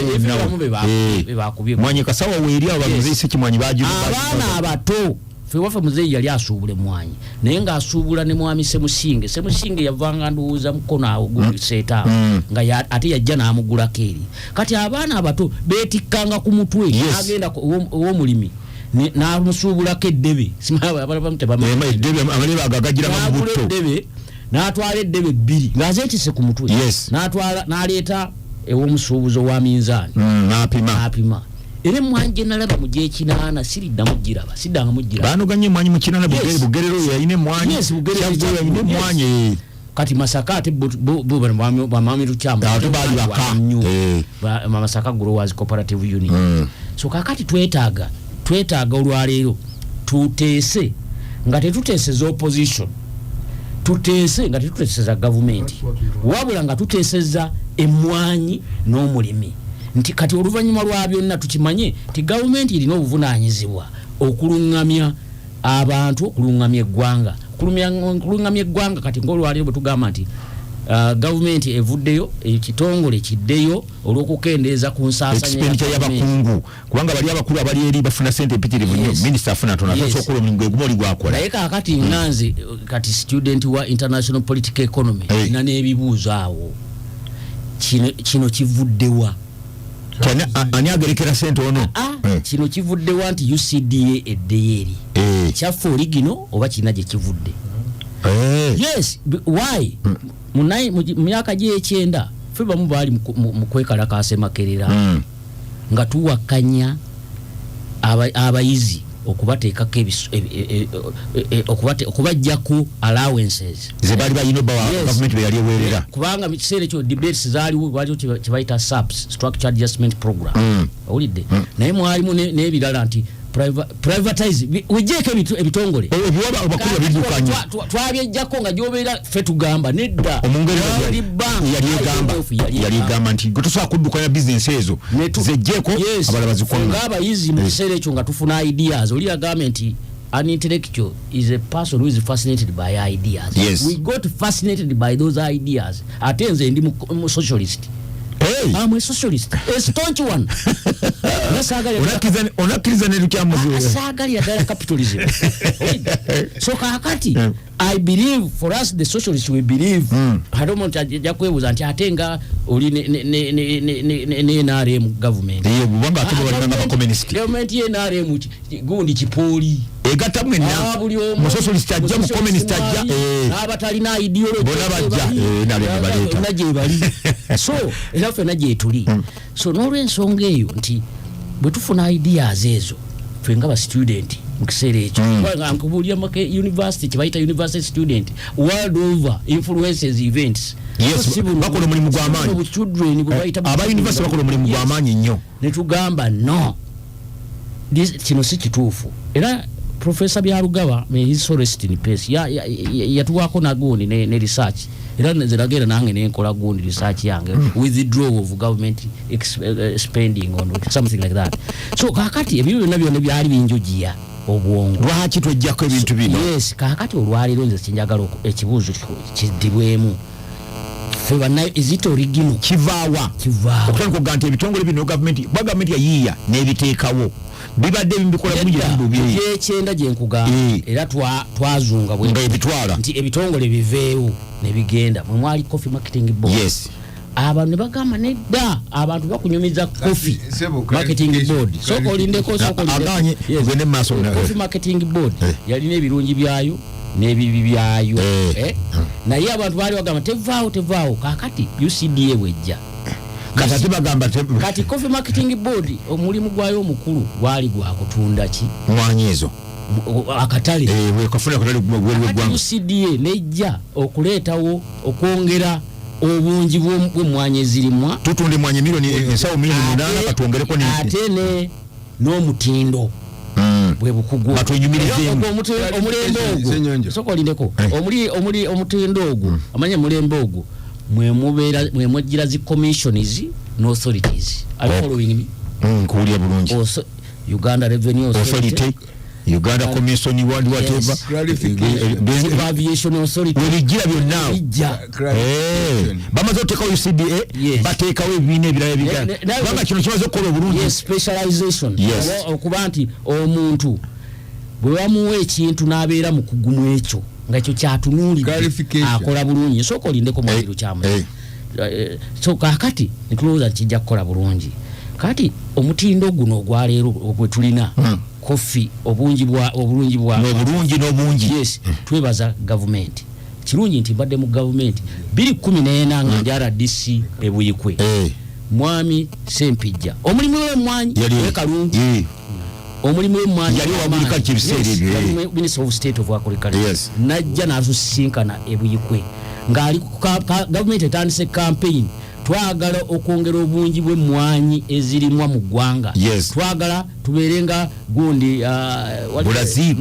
bebakubye mmwanyi Kasawa weeri abantu beese kimwanyi abaana abato fe wafa muzeyi yali asuubule mwanyi naye nga asuubula ne mwami Semusinge yavanga nduuza mukono awo guseeta nga ate yajja n'amugulako eri kati abaana abato beetikkanga ku mutwe agenda ow'omulimi n'amusuubulako eddebe n'atwala eddebe 2 ng'azeetisse ku mutwe n'aleeta ew'omusuubuzi owa minzaani n'apima era emmwanyi gye nalaba mu gy'ekinaana siddanga mugiraba baanoganye emmwanyi mu kinaana bugerero yalina emmwanyi yalina emmwanyi kati Masaka ate bamami Lukyamu baali baka Masaka Growers Cooperative Union so kakati twetaaga olwaleero tuteese nga tetuteeseza opposition tuteese nga tetuteeseza government wabula nga tuteeseza emmwanyi n'omulimi nti kati oluvannyuma lwa byonna tukimanye ti government irina obuvunaanyizibwa okulungamya abantu okulungamya eggwanga kati ng'olwaleero bwe tugamba nti government evuddeyo ekitongole kiddeyo olw'okukendeeza ku nsaasaanya y'abakungu kubanga bali abakulu abali eri bafuna ssente empitirivu nnyo minisita afuna tonasobola omulimu gwe gumuli gwakola naye kaakati nganze kati student wa international political economy ina n'ebibuuzo awo kino kivuddewa ani agerekera ssente ono kino kivuddewa nti UCDA eddeyo eri kyaffe oligino oba kirina gye kivudde yes why mu myaka gy'ekyenda ffe bamu baali mu kwekalakaasa Makerera nga tuwakanya abayizi okubateekako okubajjako allowances ze baali bayina government be yali eweerera kubanga mu kiseera ekyo debates zaaliwo waliwo kye bayita SAPS structure adjustment program owulidde naye mwalimu n'ebirala nti privatize wejeko ebitongole ebiwaba abakulu bidukanye twabyejjako nga gyobeera ffe tugamba nedda omungeri yali egamba nti tusobola kuddukanya bizinesi ezo zejjeko abala bazikwanga ng'abayizi mu kiseera ekyo nga tufuna ideas oli yagambye nti an intellectual is a person who is fascinated by ideas. We got fascinated by those ideas ate nze ndi mu socialist. I'm a socialist. A staunch one. Onakiriza ne Lukyamuzi. Asagali ya capitalism. So kakati I believe for us the socialists we believe hadomo jakwebuza nti atenga oli ne NRM government. Bubanga atubona nga communist. Government ye NRM gundi kipoli. Egata mwenna mu socialist ajja mu communist ajja abatalina ideology bona bajja NRM baleta. Naje bali. So ela fe naje tuli. So n'olwensonga eyo nti bwe tufuna ideas ezo fe nga ba student mukiseera ekyo nkubulya make university kibayita university student world over influences events. Yes, bakola mulimu gw'amaanyi aba university bakola mulimu gw'amaanyi nnyo ne tugamba no kino si kituufu era Professor Byarugaba may his so rest in peace yatuwako na gundi ne research era neziragera nange nenkola gundi research yange withdraw of government spending on something like that. So kakati ebyo nabyo ne byali binjojiya obwongo lwaki twejjako ebintu bino. Yes, kakati olwaliro nze sinjagala ekibuuzo kidibwemu feba na is original kivaawa okutandika kuga nti ebitongole bino government yayiiya n'ebiteekawo bibadde bikola bulungi ekyenda gye nkugamba era twazunga bwe nga ebitwala nti ebitongole biveewo ne bigenda mwe mwali coffee marketing board. Yes, abantu ne bagamba nedda abantu bakunyumiza coffee marketing board soko olindeko aganye gende maaso coffee marketing board yalina ebirungi byayo n'ebibi byayo naye abantu baali bagamba tevaawo kakati UCDA wejja kati bagamba kati coffee marketing board omulimu gwayo omukulu gwali gwa kutunda ki mwanyi ezo akatale wekafuna akatale gw'eggwanga. UCDA nejja okuleetawo okwongera obungi bw'emmwanyi ezirimwa tutunde emmwanyi milioni ensawo milioni 8 katwongereko ate n'omutindo bwe bukugu batwenyumirizeemu omulembe ogwo soko olindeko omutindo ogwo amanye mulembe ogwo mwe mwejjira zi commissions no authorities. Are you following me? Kuulya bulungi. Uganda Revenue Authority, Uganda Commission whatever, Aviation Authority, webijjira byonna bamaze otekawo UCDA bateekawo ebibiina ebirala ebigala kino kimaze okukola obulungi. Specialization okuba nti omuntu bwe bamuwa ekintu n'abeera mu kugumu ekyo nga ekyo kyatunuulidde akola bulungi sooka olindeko Muliro kyamu so kakati netulowooza kijja kukola bulungi kati omutindo guno ogwaleero ogwe tulina kofi obulungi n'obungi yes twebaza gavumenti kirungi nti mbadde mu gavumenti 2014 nga ndi RDC ebuyikwe mwami Sempijja omulimu w'emmwanyi kalungi omulimu w'emmwanyi yali wabulika kibiseera ebyo Minister of State of Agriculture najja n'asusinkana ebuyikwe ng'ali gavumenti etandise campaign twagala okwongera obungi bw'emmwanyi ezirimwa mu ggwanga twagala tubeerenga gundi Brazil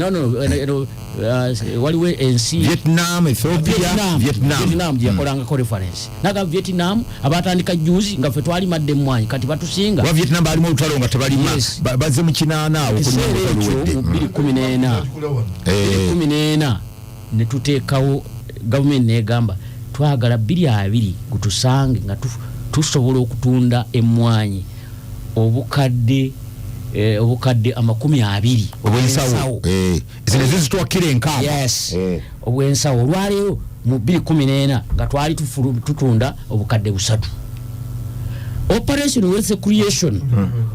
waliwo ensi Vietnam Ethiopia Vietnam gyeyakolangako reference naga Vietnam abatandika juzi nga ffe twali madde emmwanyi kati batusinga wa Vietnam balimu olutalo nga tebalima bazze mu kinaana awo mu 2014 ne tuteekawo gavumenti negamba twagala 2020 gutusange nga tusobola okutunda emmwanyi obukadde 20 obwensawo zino zitwakira enkaaga yes obwensawo olwaleero mu 2014 nga twali tutunda obukadde 3 Operation Wealth Creation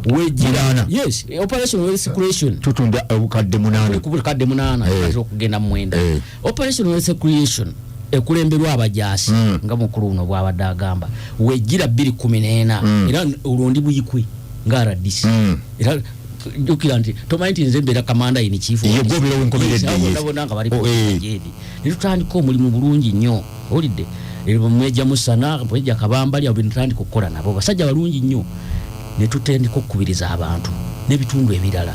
wejirana yes Operation Wealth Creation tutunda obukadde 8 okugenda mu 9 Operation Wealth Creation ekulemberwa abajaasi nga mukulu uno bwabadde agamba wejira 2014 era olundi buyikwe nga RDC era jukira nti tomanyi nze mbera kamanda yini chief yegobera wenkomeredde ndabonanga bali kujedi nitutandika omulimu bulungi nnyo olidde mweja musana mweja kabamba lya bintandika okukola nabo basajja balungi nnyo ne tutendika okubiriza abantu n'ebitundu ebirala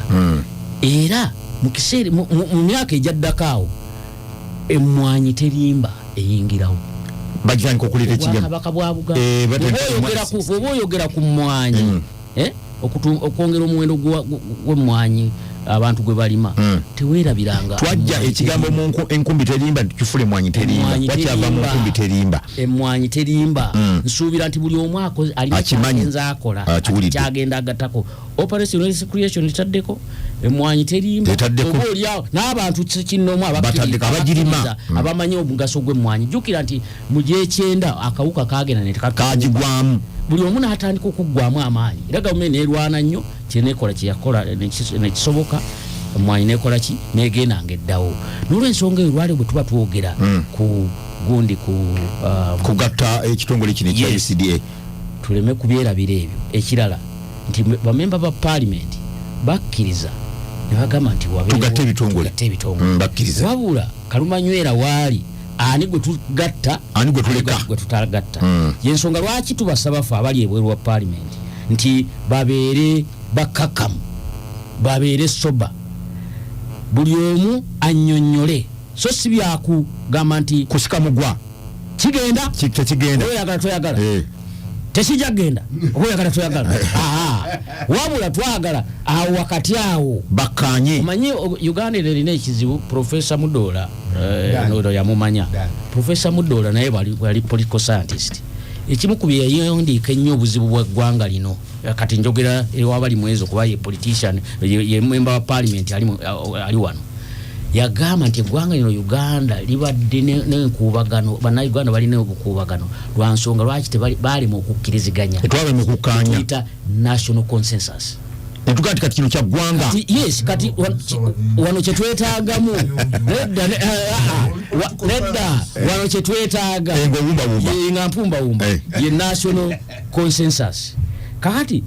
era mu kiseera mu myaka ejaddakaawo emmwanyi terimba eyingirawo bajjanko okulira ekigema abaka bwa Buganda oyogera ku mmwanyi okwongera omuwendo gw'emmwanyi abantu gwe balima teweerabiranga twajja ekigambo mu enkumbi terimba kifule emmwanyi terimba wakyava mu enkumbi terimba emmwanyi terimba nsuubira nti buli omu alimakimanyiza akola kyagenda agatako Operation Wealth Creation litaddeko emmwanyi terimba oba oliawo n'abantu kinnomu abagirima abamanyi omugaso gw'emmwanyi jjukira nti mu gyekyenda akawuka kagenda nekakagigwamu buli omu n'atandika okuggwamu amaanyi era gavumenti neerwana nnyo kyenekola kyeyakola nekisoboka emmwanyi nekola ki negendanga eddawo n'olwensonga eyo lwali bwe tuba twogera ku gundi kugatta ekitongole kino ekya UCDA tuleme kubyerabira ebyo ekirala nti bamemba ba parliament bakkiriza ne bagamba nti tugatte ebitongole bakkiriza wabula kalumanywera waali ani gwe tugatta ani gwe tuleka gwe tutagatta yensonga lwaki tubasaba fa abali ebweru wa parliament nti babeere bakakamu babeere soba buli omu annyonnyole so si byakugamba nti kusika mugwa kigenda kigenda oyagala toyagala tesijja genda oyagala toyagala wabula twagala awo wakati awo bakanye omanyi Uganda erina ekizibu Professor Mudola no yamumanya Professor Mudola naye bali political scientist ekimu kubye yayondiika ennyo obuzibu bwa ggwanga lino kati njogera ewa Balimwezo kuba ye politician ye member wa parliament ali wano yagamba nti eggwanga lino Uganda libadde n'enkuubagano bannayuganda balina obukuubagano lwa nsonga lwaki bali mu kukkiriziganya etwale mu kukkaanya tuyita national consensus netukati kati kino kya ggwanga yes kati wano kyetwetaagamu nedda wano kyetwetaaga nga mpumbawumba ye national consensus kakati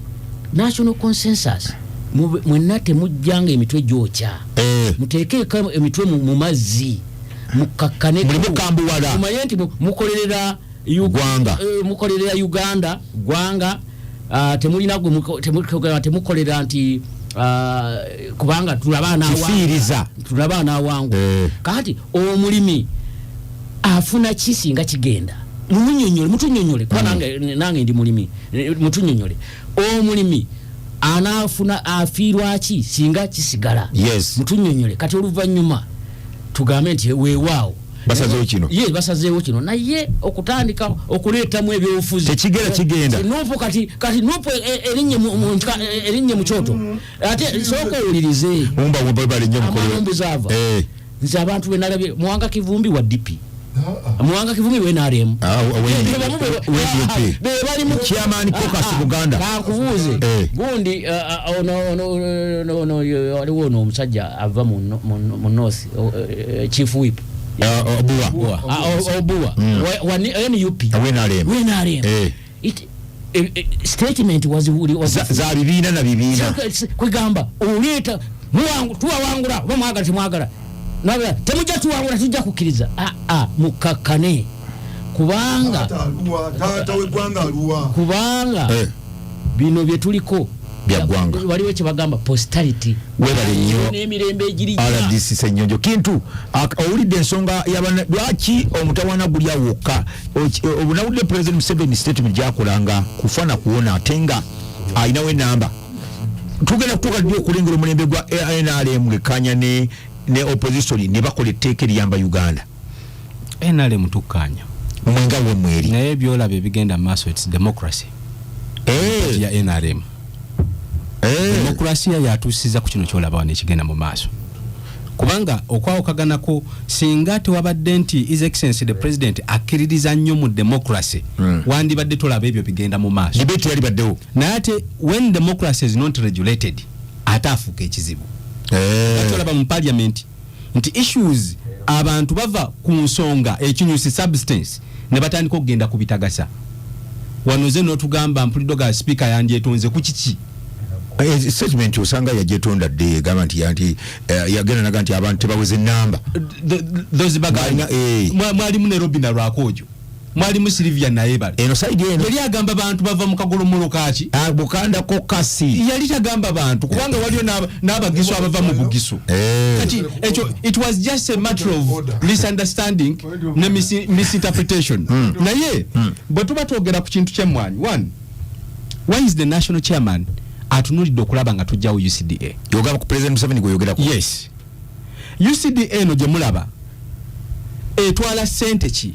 national consensus mwenna temujjanga emitwe gyokya muteekeko emitwe mu mazzi mukakkane mukambuwala mumanye nti mukolerera Uganda gwanga temulina temukolera nti kubanga tulabana awangu kati omulimi afuna kisinga kigenda mutunyonyole kuba nange ndi mulimi mutunyonyole omulimi anafuna afiirwa ki singa kisigala yes mutunyonyole kati oluvannyuma tugambe nti weewaawo basazeewo kino naye okutandika okuleetamu ebyobufuzi tekigera kigenda nuupu kati nuupu erinnya mu kyoto ate sooka owulirize amambuzaava nze abantu be nalabye Muwanga Kivumbi wa DP Muwanga Kivumbi we NRM bali mu chairman caucus Buganda kakubuuze gundi waliwo ono omusajja ava mu North Chief Whip Obuwa NUP WNRM statement was za bibiina na bibiina kwegamba oleeta tuwawangula bamwagala temwagala nabe temujja tuwangula tujja kukkiriza mukakkane kubanga bino bye tuliko byagwanga waliwo kye bagamba posterity webale nnyo n'emirembe egiri RDC Ssenyonjo kintu owulidde ensonga y'abana lwaki omutawana guli awokka obunawudde President Museveni statement gyakolanga kufana kuwona ate nga ayinawo enamba tugenda kutuuka ddi okulengera omulembe gwa NRM gekanya ne opposition ne bakola etteeka eriyamba Uganda NRM tukkanya mwenga we mweri naye byolaba ebigenda maaso it's democracy ya NRM demokrasia yatusiza ku kino kyolaba nekigenda mu maaso kubanga okwawokaganako singa tewabadde nti His Excellency the President akkiririza nnyo mu democracy wandibadde tolaba ebyo bigenda mu maaso debate yali baddewo naye ate when democracy is not regulated ate afuuka ekizibu tolaba mu parliament nti issues abantu bava ku nsonga ekinyusi substance ne batandika okugenda kubitagasa wano ze n'otugamba mpulidde ga speaker yandyetonze ku kiki statement osanga yajetonda dde gamba nti yagenda naga nti abantu tebaweze namba those baganya mwali mu Nairobi na Rwakojo mwali mu Silvia naye bali eno side eno yali agamba abantu bava mu kagolomolo kachi Bukanda ko kasi yali tagamba abantu kubanga waliyo n'abagiso abava mu bugiso kati it was just a matter of misunderstanding ne misinterpretation naye bwe tuba twogera ku kintu ky'emmwanyi why is the national chairman atunulidde okulaba nga tujjawo UCDA yogaba ku President Museveni gwe yogera ku yes UCDA no gye mulaba etwala ssente ki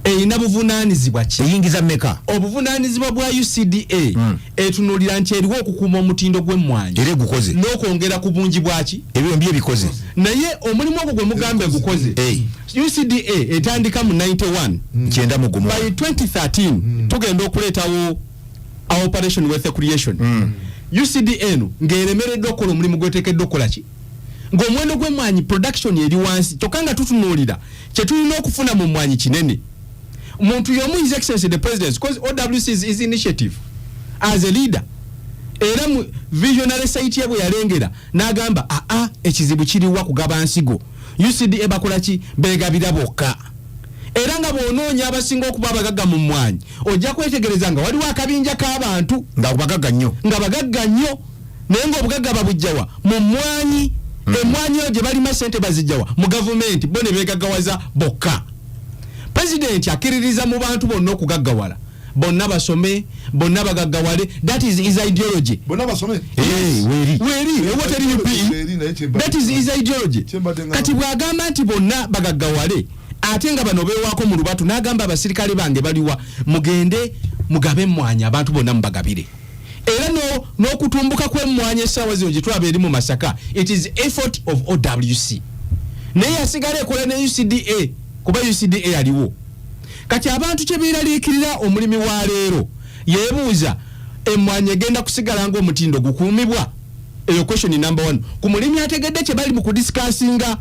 eyina buvunaanyizibwa ki eyingiza mmeka obuvunaanyizibwa bwa UCDA etunulira nti eriwo okukuuma omutindo gw'emmwanyi era gukoze n'okwongera ku bungi bwaki ebyo mbi ebikoze naye omulimu ogwo gwe mugambe gukoze UCDA etandika mu 91 kyenda mu gumu by 2013 tugenda okuleetawo operation wealth creation UCDA no ng'eremereddwa okukola omulimu gweteekeddwa okukola ki ng'omuwendo gw'emmwanyi production eri wansi kyokka tutunuulira kye tulina okufuna mu mmwanyi kinene omuntu y'omu His Excellency the President because OWC is his initiative as a leader era mu visionary site yabwe yalengera n'agamba ekizibu kiriwa kugaba nsigo UCDA bakola ki beegabira bokka era nga bw'onoonya abasinga okuba abagagga mu mmwanyi ojja kwetegereza nga waliwo akabinja k'abantu nga bagagga nnyo naye ng'obugagga babujjawa mu mmwanyi emmwanyi eyo gye balima ssente bazijjawa mu gavumenti bo ne beegaggawaza bokka President akkiririza mu bantu bonna okugaggawala bonna basome bonna bagaggawale that is his ideology bonna basome weri ewoteri that is his ideology kati bw'agamba nti bonna bagaggawale ate nga bano beewaako mu lubatu n'agamba abasirikale bange baliwa mugende mugabe emmwanyi abantu bonna mubagabire era n'okutumbuka kw'emmwanyi essaawa zino gye tulaba eri mu Masaka it is effort of OWC naye yasigala ekola ne UCDA kuba UCDA aliwo kati abantu kye beeraliikirira omulimi wa leero yeebuuza emmwanyi egenda kusigala ng'omutindo gukuumibwa eyo question number 1 ku mulimi ategedde kye bali mu kudisikasinga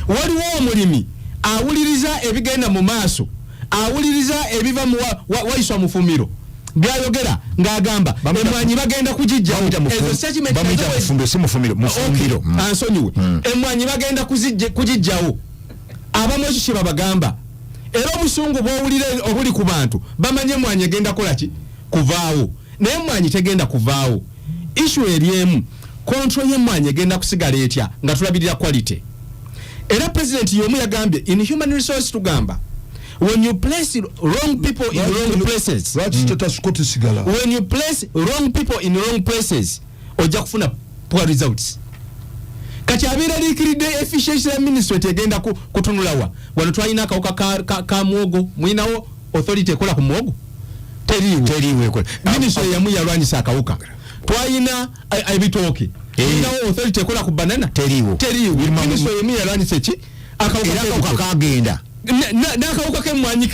waliwo omulimi awuliriza ebigenda mu maaso awuliriza ebiva mu waiswa mu fumiro byayogera ng'agamba emmwanyi bagenda kugijjawo ansonyiwe emmwanyi bagenda kugijjawo abamu ekyo kye babagamba era obusungu bw'owulira obuli ku bantu bamanye emmwanyi egenda kola ki kuvaawo naye emmwanyi tegenda kuvaawo issue eri emu control y'emmwanyi egenda kusigala etya nga tulabirira quality era president y'omu yagambye in human resource tugamba when you place wrong people in wrong places when you place wrong people in wrong places ojja kufuna poor results kati abeera liikiridde efficiency ya ministry tegenda kutunulawa wano twalina akawuka ka muwogo mwinawo authority ekola ku muwogo teriiwe ministry yamu yalwanyisa akawuka twalina ebitooke mwinawo authority ekola ku banana teriiwe ministry yamu yalwanyisa ki akawuka kagenda n'akawuka k'emmwanyi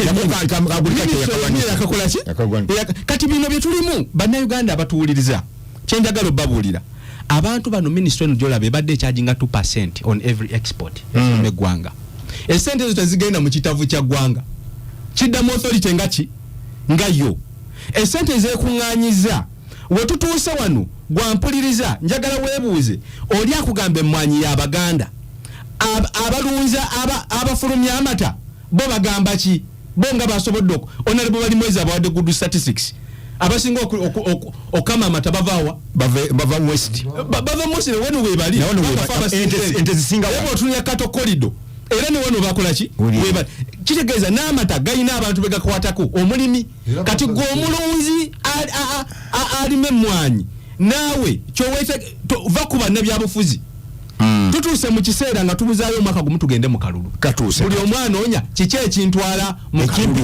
akakola ki kati bino bye tulimu bannayuganda abatuwuliriza kyenjagala obbabuulira abantu bano ministry eno gyolaba ebadde ekyajinga 2% on every export eggwanga esente ezo tezigenda mu kitavu kya ggwanga kiddamu authority nga yo esente ezekuŋŋaanyiza we tutuuse wano gwampuliriza njagala weebuuze oli akugamba emmwanyi y'abaganda abalunza abafulumya amata bo bagamba ki bo nga basobodde Honorable Balimwezo abawadde good statistics abasinga okama amata bava west wenu webali ente zisinga wano otunya kato korido era ne wano bakola ki webali kitegeeza n'amata galina abantu begakwatako omulimi kati gwe omulunzi alime emmwanyi naawe kyowete va ku bannabyabufuzi tutuuse mu kiseera nga tubuzaayo omwaka gumu tugende mu kalulu buli omwana onya kiki ekintwala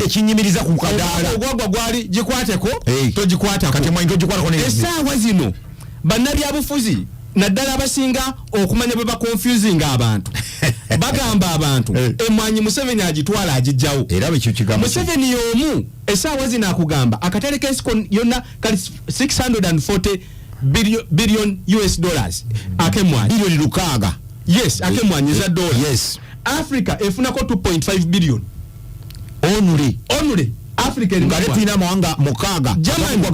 ekinyimiriza ku kadaala ogwagwa gwali gikwateko togikwatako essaawa zino bannabyabufuzi naddala abasinga okumanya bwe baconfusing abantu bagamba abantu emmwanyi Museveni agitwala agijjawo Museveni y'omu essaawa zino akugamba akatale k'ensiko yonna kali 640 billion US dollars akemwanyi bilioni lukaaga yes akemwanyi za dola yes Africa efunako 2.5 billion onule Africa ngaletina mawanga mukaaga Germany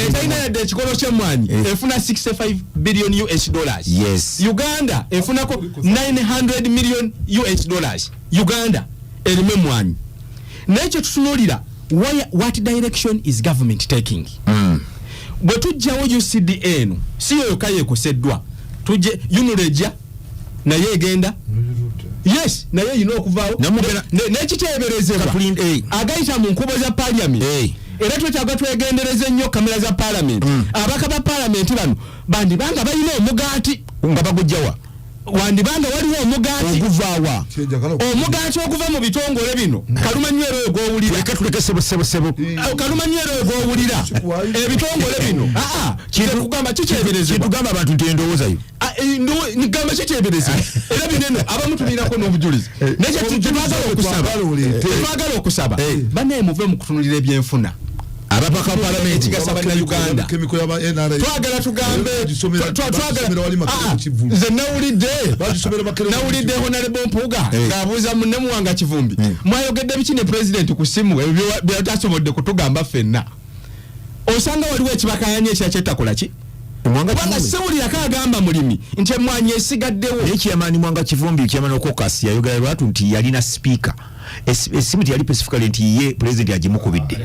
etaina ya ekikolo ky'emmwanyi efuna 65 billion US dollars yes Uganda efunako 900 million US dollars Uganda erime emmwanyi n'ekyo tutunulira what direction is government taking bwe tujjawo UCDA eno si yo yokka yeekoseddwa tujje UNREGA naye egenda yes naye yina okuvaawo n'ekiteeberezebwa agayita mu nkubo za parliament era twetaaga twegendereze nnyo kamera za parliament abaka ba parliament bano bandibanga balina omugaati nga bagujjawa wandibanga waliwo omugaati oguvaawa omugaati oguva mu bitongole bino kalumanywero oyo gw'owulira kalumanywero oyo gw'owulira ebitongole bino kugamba kikyeberezebwa abantu nti endowoozayo ngamba kikyeberezebwa era bineno abamu tulinako n'obujulizi netwagala okusaba bannaye muve mu kutunulira ebyenfuna abapaka parliament gasaba na Uganda twagala tugambe nze nawulidde Honorable Mpuuga ng'abuuza munne Muwanga Kivumbi mwayogedde biki ne president ku ssimu ebyo tasobodde kutugamba ffenna osanga waliwo ekibakayanya ekyakyetakola ki Mwanga sewulira kagamba mulimi nti emmwanyi esigaddewo n'ekiyamaani Mwanga Kivumbi ekiyamaani okokasi yayogera lwatu nti yalina speaker esimu yali specifically nti ye president agimukubidde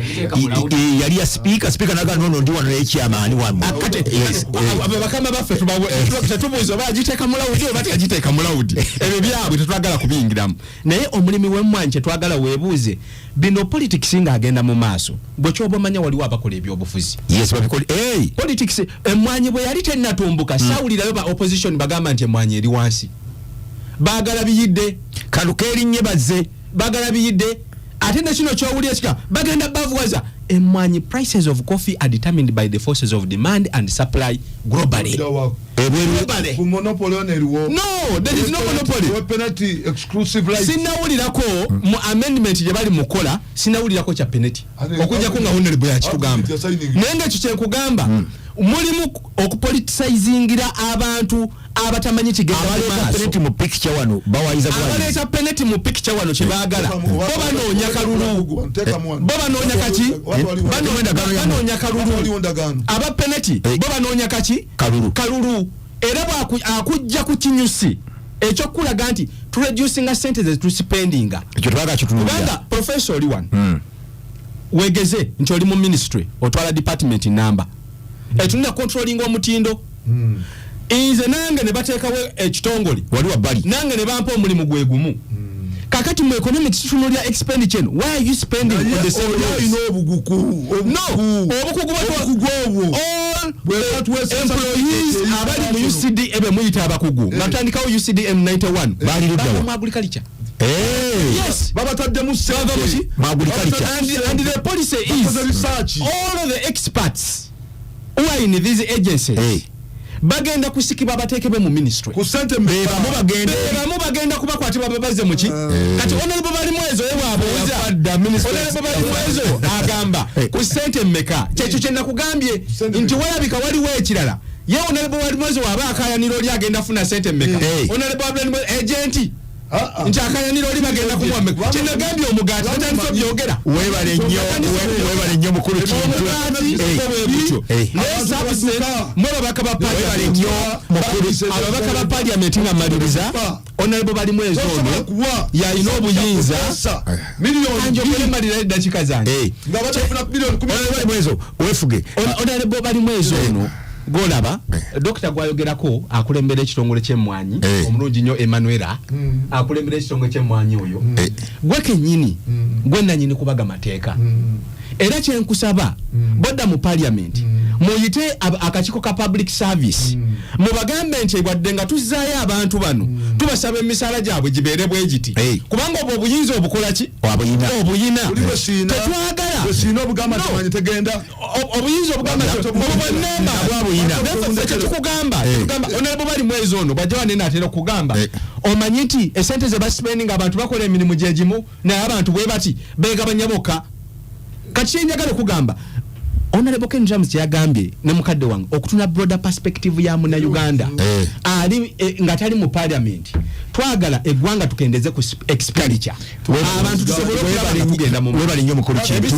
yali ya speaker naga nono ndi wano n'ekiyamaani wamu abakama baffe tubuuza bagiteeka mulawudi oba tegiteeka mulawudi ebyo byabwe tetwagala kubiyingiramu naye omulimi w'emmwanyi kyetwagala weebuuze bino politics ng'agenda mu maaso bwe kyoba omanya waliwo abakola ebyobufuzi yes babikola politics emmwanyi bwe yali tennatumbuka sawulirayo ba opposition bagamba nti emmwanyi eri wansi baagala biyidde kalukerinnye bazze bagala biyidde ate ne kino kyowulira ekika bagenda bavuwaza emmwanyi prices of coffee are determined by the forces of demand and supply globally. Monopoly no, there is no monopoly. Penalty exclusive rights. Sinawulirako mu amendment gye bali mukola sinawulirako kya penalty okujja ko nga honorable ya kitugamba nenge kye kugamba mulimu okupoliticizingira abantu abatamanyi kigenda penalty mu picture wano bawayiza bwa abaleta penalty mu picture wano kyebagala bo banoonya kalulu bo banoonya kaki banoonya kalulu aba penalty bo banoonya kaki kalulu era akujja ku kinyusi ekyo kulaga nti to reducing sentences to spending ekyo twaga kitunulira kubanga professor oli one wegeze nti oli mu ministry otwala department number etunna controlling omutindo inze nange ne bateekawo ekitongole wali wabbali nange ne bampa omulimu gwe gumu kakati mu economics tutunulira expenditure why are you spending on the same obuguku no obukugu all employees abali mu UCD ebe muyita abakugu natandikawo UCDM 91 bali ludawa mu agriculture. Yes, Baba Tademu and the policy is all of the experts who are in these agencies. Bagenda kusikibwa batekebe mu ministry. Kusente bagenda kubakwatibwa babaze muki. Kati Honorable Balimwezo ewabuuza Honorable Balimwezo agamba kusente mmeka. Kyekyo kye nakugambye nti walabika waliwo ekirala. Ye Honorable Balimwezo waba akayaniro lya agenda funa sente mmeka. Honorable Balimwezo agenti nti akayaniro li bagenda kumwame kina gambye omugati natandika byogera webale nnyo mukulu kintu mwoba bakaba parliament nga maliriza Honorable Balimwezo ono yalina obuyinza milioni malira dakika zange nga batafuna milioni 10 wefuge Honorable Balimwezo ono golaba Dr. Gwayogerako akulembera ekitongole ky'emmwanyi omulungi nnyo Emmanuela akulembera ekitongole ky'emmwanyi oyo gwe kennyini gwe nannyini kubaga mateeka era kyenkusaba bodda mu parliament muyite akakiiko ka public service mubagambe nti wadde nga tuzaayo abantu bano tubasaba emisaala gyabwe gibeere bwe giti kubanga obwo obuyinza obukola ki obuyina tetwagala obugamba nti tegenda obuyinza obugamba tukugamba Honorable Balimwezo ono bajja wanene atera okugamba omanyi nti esente ze baspending abantu bakola emirimu gyegimu naye abantu bwe bati begabanya bokka kati njagala okugamba Honorable Ken James yagambye ne mukadde wange okutuna broader perspective ya muna Uganda ali ngatali mu parliament twagala eggwanga tukendeze ku expenditure abantu tusobola okugenda mu webali nnyo mukulu kintu